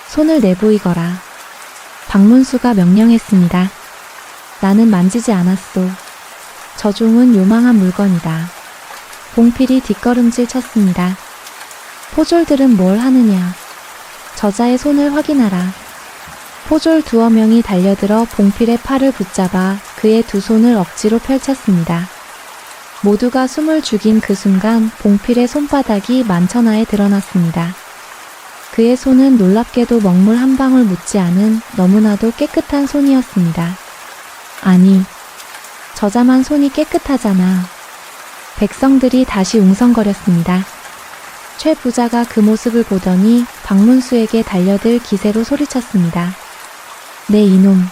손을 내보이거라. 박문수가 명령했습니다. 나는 만지지 않았소. 저 종은 요망한 물건이다. 봉필이 뒷걸음질 쳤습니다. 포졸들은 뭘 하느냐. 저자의 손을 확인하라. 포졸 두어 명이 달려들어 봉필의 팔을 붙잡아 그의 두 손을 억지로 펼쳤습니다. 모두가 숨을 죽인 그 순간 봉필의 손바닥이 만천하에 드러났습니다. 그의 손은 놀랍게도 먹물 한 방울 묻지 않은 너무나도 깨끗한 손이었습니다. 아니, 저자만 손이 깨끗하잖아. 백성들이 다시 웅성거렸습니다. 최 부자가 그 모습을 보더니 박문수에게 달려들 기세로 소리쳤습니다. 내 이놈,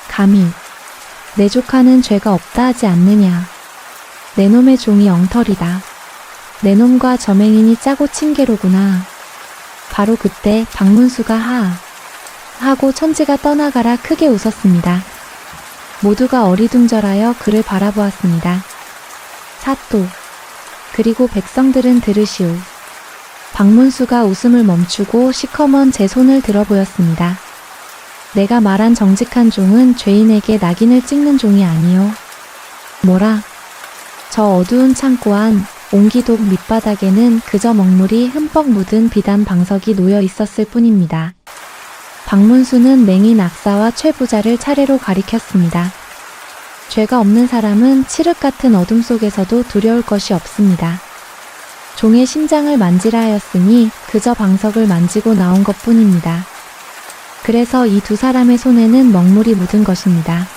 감히 내 조카는 죄가 없다 하지 않느냐. 내 놈의 종이 엉터리다. 내 놈과 저맹인이 짜고 친 게로구나. 바로 그때 박문수가 하 하고 천지가 떠나가라 크게 웃었습니다. 모두가 어리둥절하여 그를 바라보았습니다. 사또, 그리고 백성들은 들으시오. 박문수가 웃음을 멈추고 시커먼 제 손을 들어 보였습니다. 내가 말한 정직한 종은 죄인에게 낙인을 찍는 종이 아니요. 뭐라? 저 어두운 창고 안 옹기독 밑바닥에는 그저 먹물이 흠뻑 묻은 비단 방석이 놓여 있었을 뿐입니다. 박문수는 맹인 악사와 최 부자를 차례로 가리켰습니다. 죄가 없는 사람은 칠흑 같은 어둠 속에서도 두려울 것이 없습니다. 종의 심장을 만지라 하였으니 그저 방석을 만지고 나온 것 뿐입니다. 그래서 이 두 사람의 손에는 먹물이 묻은 것입니다.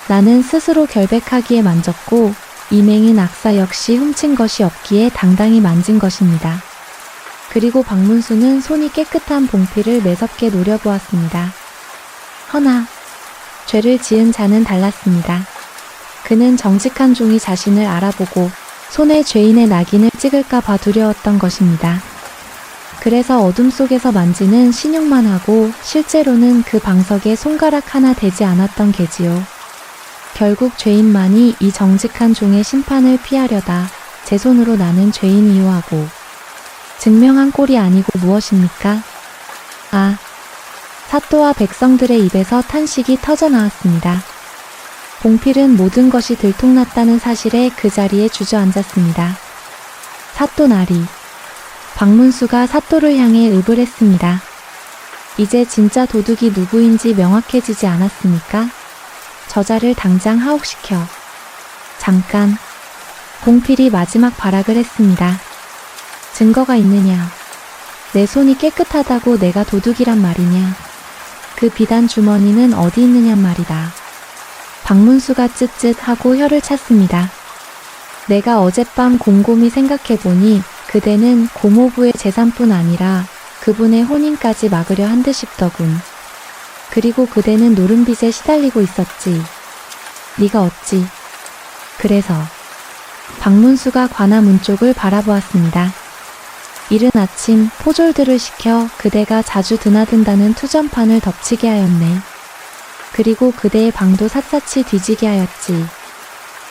나는 스스로 결백하기에 만졌고 이 맹인 악사 역시 훔친 것이 없기에 당당히 만진 것입니다. 그리고 박문수는 손이 깨끗한 봉필을 매섭게 노려보았습니다. 허나 죄를 지은 자는 달랐습니다. 그는 정직한 종이 자신을 알아보고 손에 죄인의 낙인을 찍을까 봐 두려웠던 것입니다. 그래서 어둠 속에서 만지는 신용만 하고 실제로는 그 방석에 손가락 하나 대지 않았던 게지요. 결국 죄인만이 이 정직한 종의 심판을 피하려다 제 손으로 나는 죄인이요 하고 증명한 꼴이 아니고 무엇입니까? 아, 사또와 백성들의 입에서 탄식이 터져 나왔습니다. 봉필은 모든 것이 들통났다는 사실에 그 자리에 주저앉았습니다. 사또 나리. 박문수가 사또를 향해 읍을 했습니다. 이제 진짜 도둑이 누구인지 명확해지지 않았습니까? 저자를 당장 하옥시켜. 잠깐. 봉필이 마지막 발악을 했습니다. 증거가 있느냐? 내 손이 깨끗하다고 내가 도둑이란 말이냐? 그 비단 주머니는 어디 있느냔 말이다. 박문수가 쯧쯧하고 혀를 찼습니다. 내가 어젯밤 곰곰이 생각해보니 그대는 고모부의 재산뿐 아니라 그분의 혼인까지 막으려 한 듯 싶더군. 그리고 그대는 노름빚에 시달리고 있었지. 네가 어찌. 그래서 박문수가 관아문 쪽을 바라보았습니다. 이른 아침 포졸들을 시켜 그대가 자주 드나든다는 투전판을 덮치게 하였네. 그리고 그대의 방도 샅샅이 뒤지게 하였지.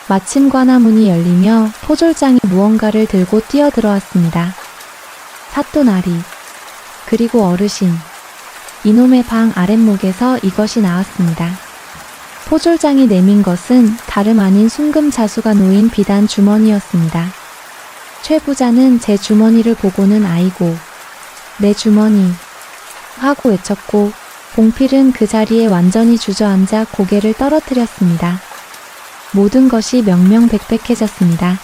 마침 관아문이 열리며 포졸장이 무언가를 들고 뛰어들어왔습니다. 사또 나리. 그리고 어르신. 이놈의 방 아랫목에서 이것이 나왔습니다. 포졸장이 내민 것은 다름 아닌 순금 자수가 놓인 비단 주머니였습니다. 최 부자는 제 주머니를 보고는 아이고, 내 주머니 하고 외쳤고 봉필은 그 자리에 완전히 주저앉아 고개를 떨어뜨렸습니다. 모든 것이 명명백백해졌습니다.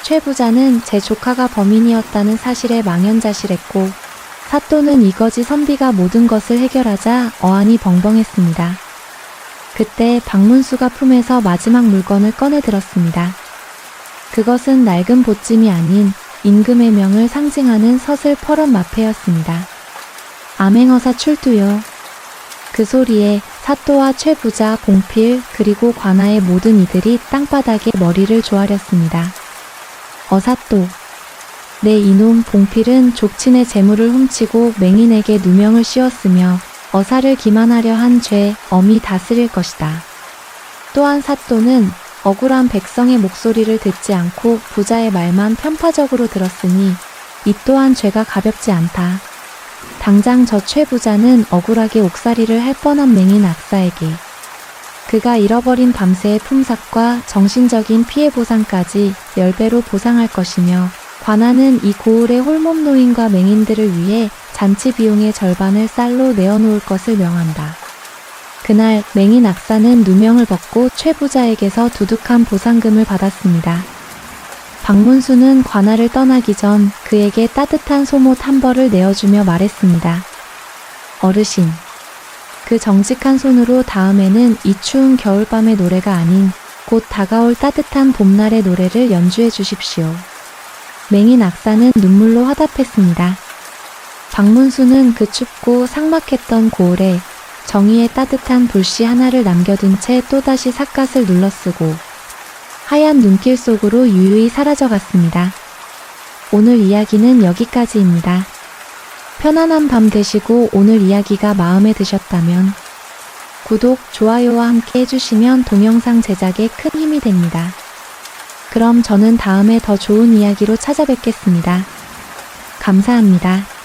최 부자는 제 조카가 범인이었다는 사실에 망연자실했고 사또는 이거지 선비가 모든 것을 해결하자 어안이 벙벙했습니다. 그때 박문수가 품에서 마지막 물건을 꺼내 들었습니다. 그것은 낡은 보찜이 아닌 임금의 명을 상징하는 서슬 퍼런 마패였습니다. 암행어사 출두요. 그 소리에 사또와 최 부자, 봉필, 그리고 관아의 모든 이들이 땅바닥에 머리를 조아렸습니다. 어사또. 내 이놈 봉필은 족친의 재물을 훔치고 맹인에게 누명을 씌웠으며 어사를 기만하려 한 죄, 엄히 다스릴 것이다. 또한 사또는 억울한 백성의 목소리를 듣지 않고 부자의 말만 편파적으로 들었으니 이 또한 죄가 가볍지 않다. 당장 저 최 부자는 억울하게 옥살이를 할 뻔한 맹인 악사에게 그가 잃어버린 밤새의 품삯과 정신적인 피해 보상까지 10배로 보상할 것이며 관아는 이 고을의 홀몸 노인과 맹인들을 위해 잔치 비용의 절반을 쌀로 내어놓을 것을 명한다. 그날 맹인 악사는 누명을 벗고 최 부자에게서 두둑한 보상금을 받았습니다. 박문수는 관아를 떠나기 전 그에게 따뜻한 소못 한 벌을 내어주며 말했습니다. 어르신, 그 정직한 손으로 다음에는 이 추운 겨울밤의 노래가 아닌 곧 다가올 따뜻한 봄날의 노래를 연주해 주십시오. 맹인 악사는 눈물로 화답했습니다. 박문수는 그 춥고 삭막했던 고을에 정의의 따뜻한 불씨 하나를 남겨둔 채 또다시 삿갓을 눌러쓰고 하얀 눈길 속으로 유유히 사라져갔습니다. 오늘 이야기는 여기까지입니다. 편안한 밤 되시고 오늘 이야기가 마음에 드셨다면 구독, 좋아요와 함께 해주시면 동영상 제작에 큰 힘이 됩니다. 그럼 저는 다음에 더 좋은 이야기로 찾아뵙겠습니다. 감사합니다.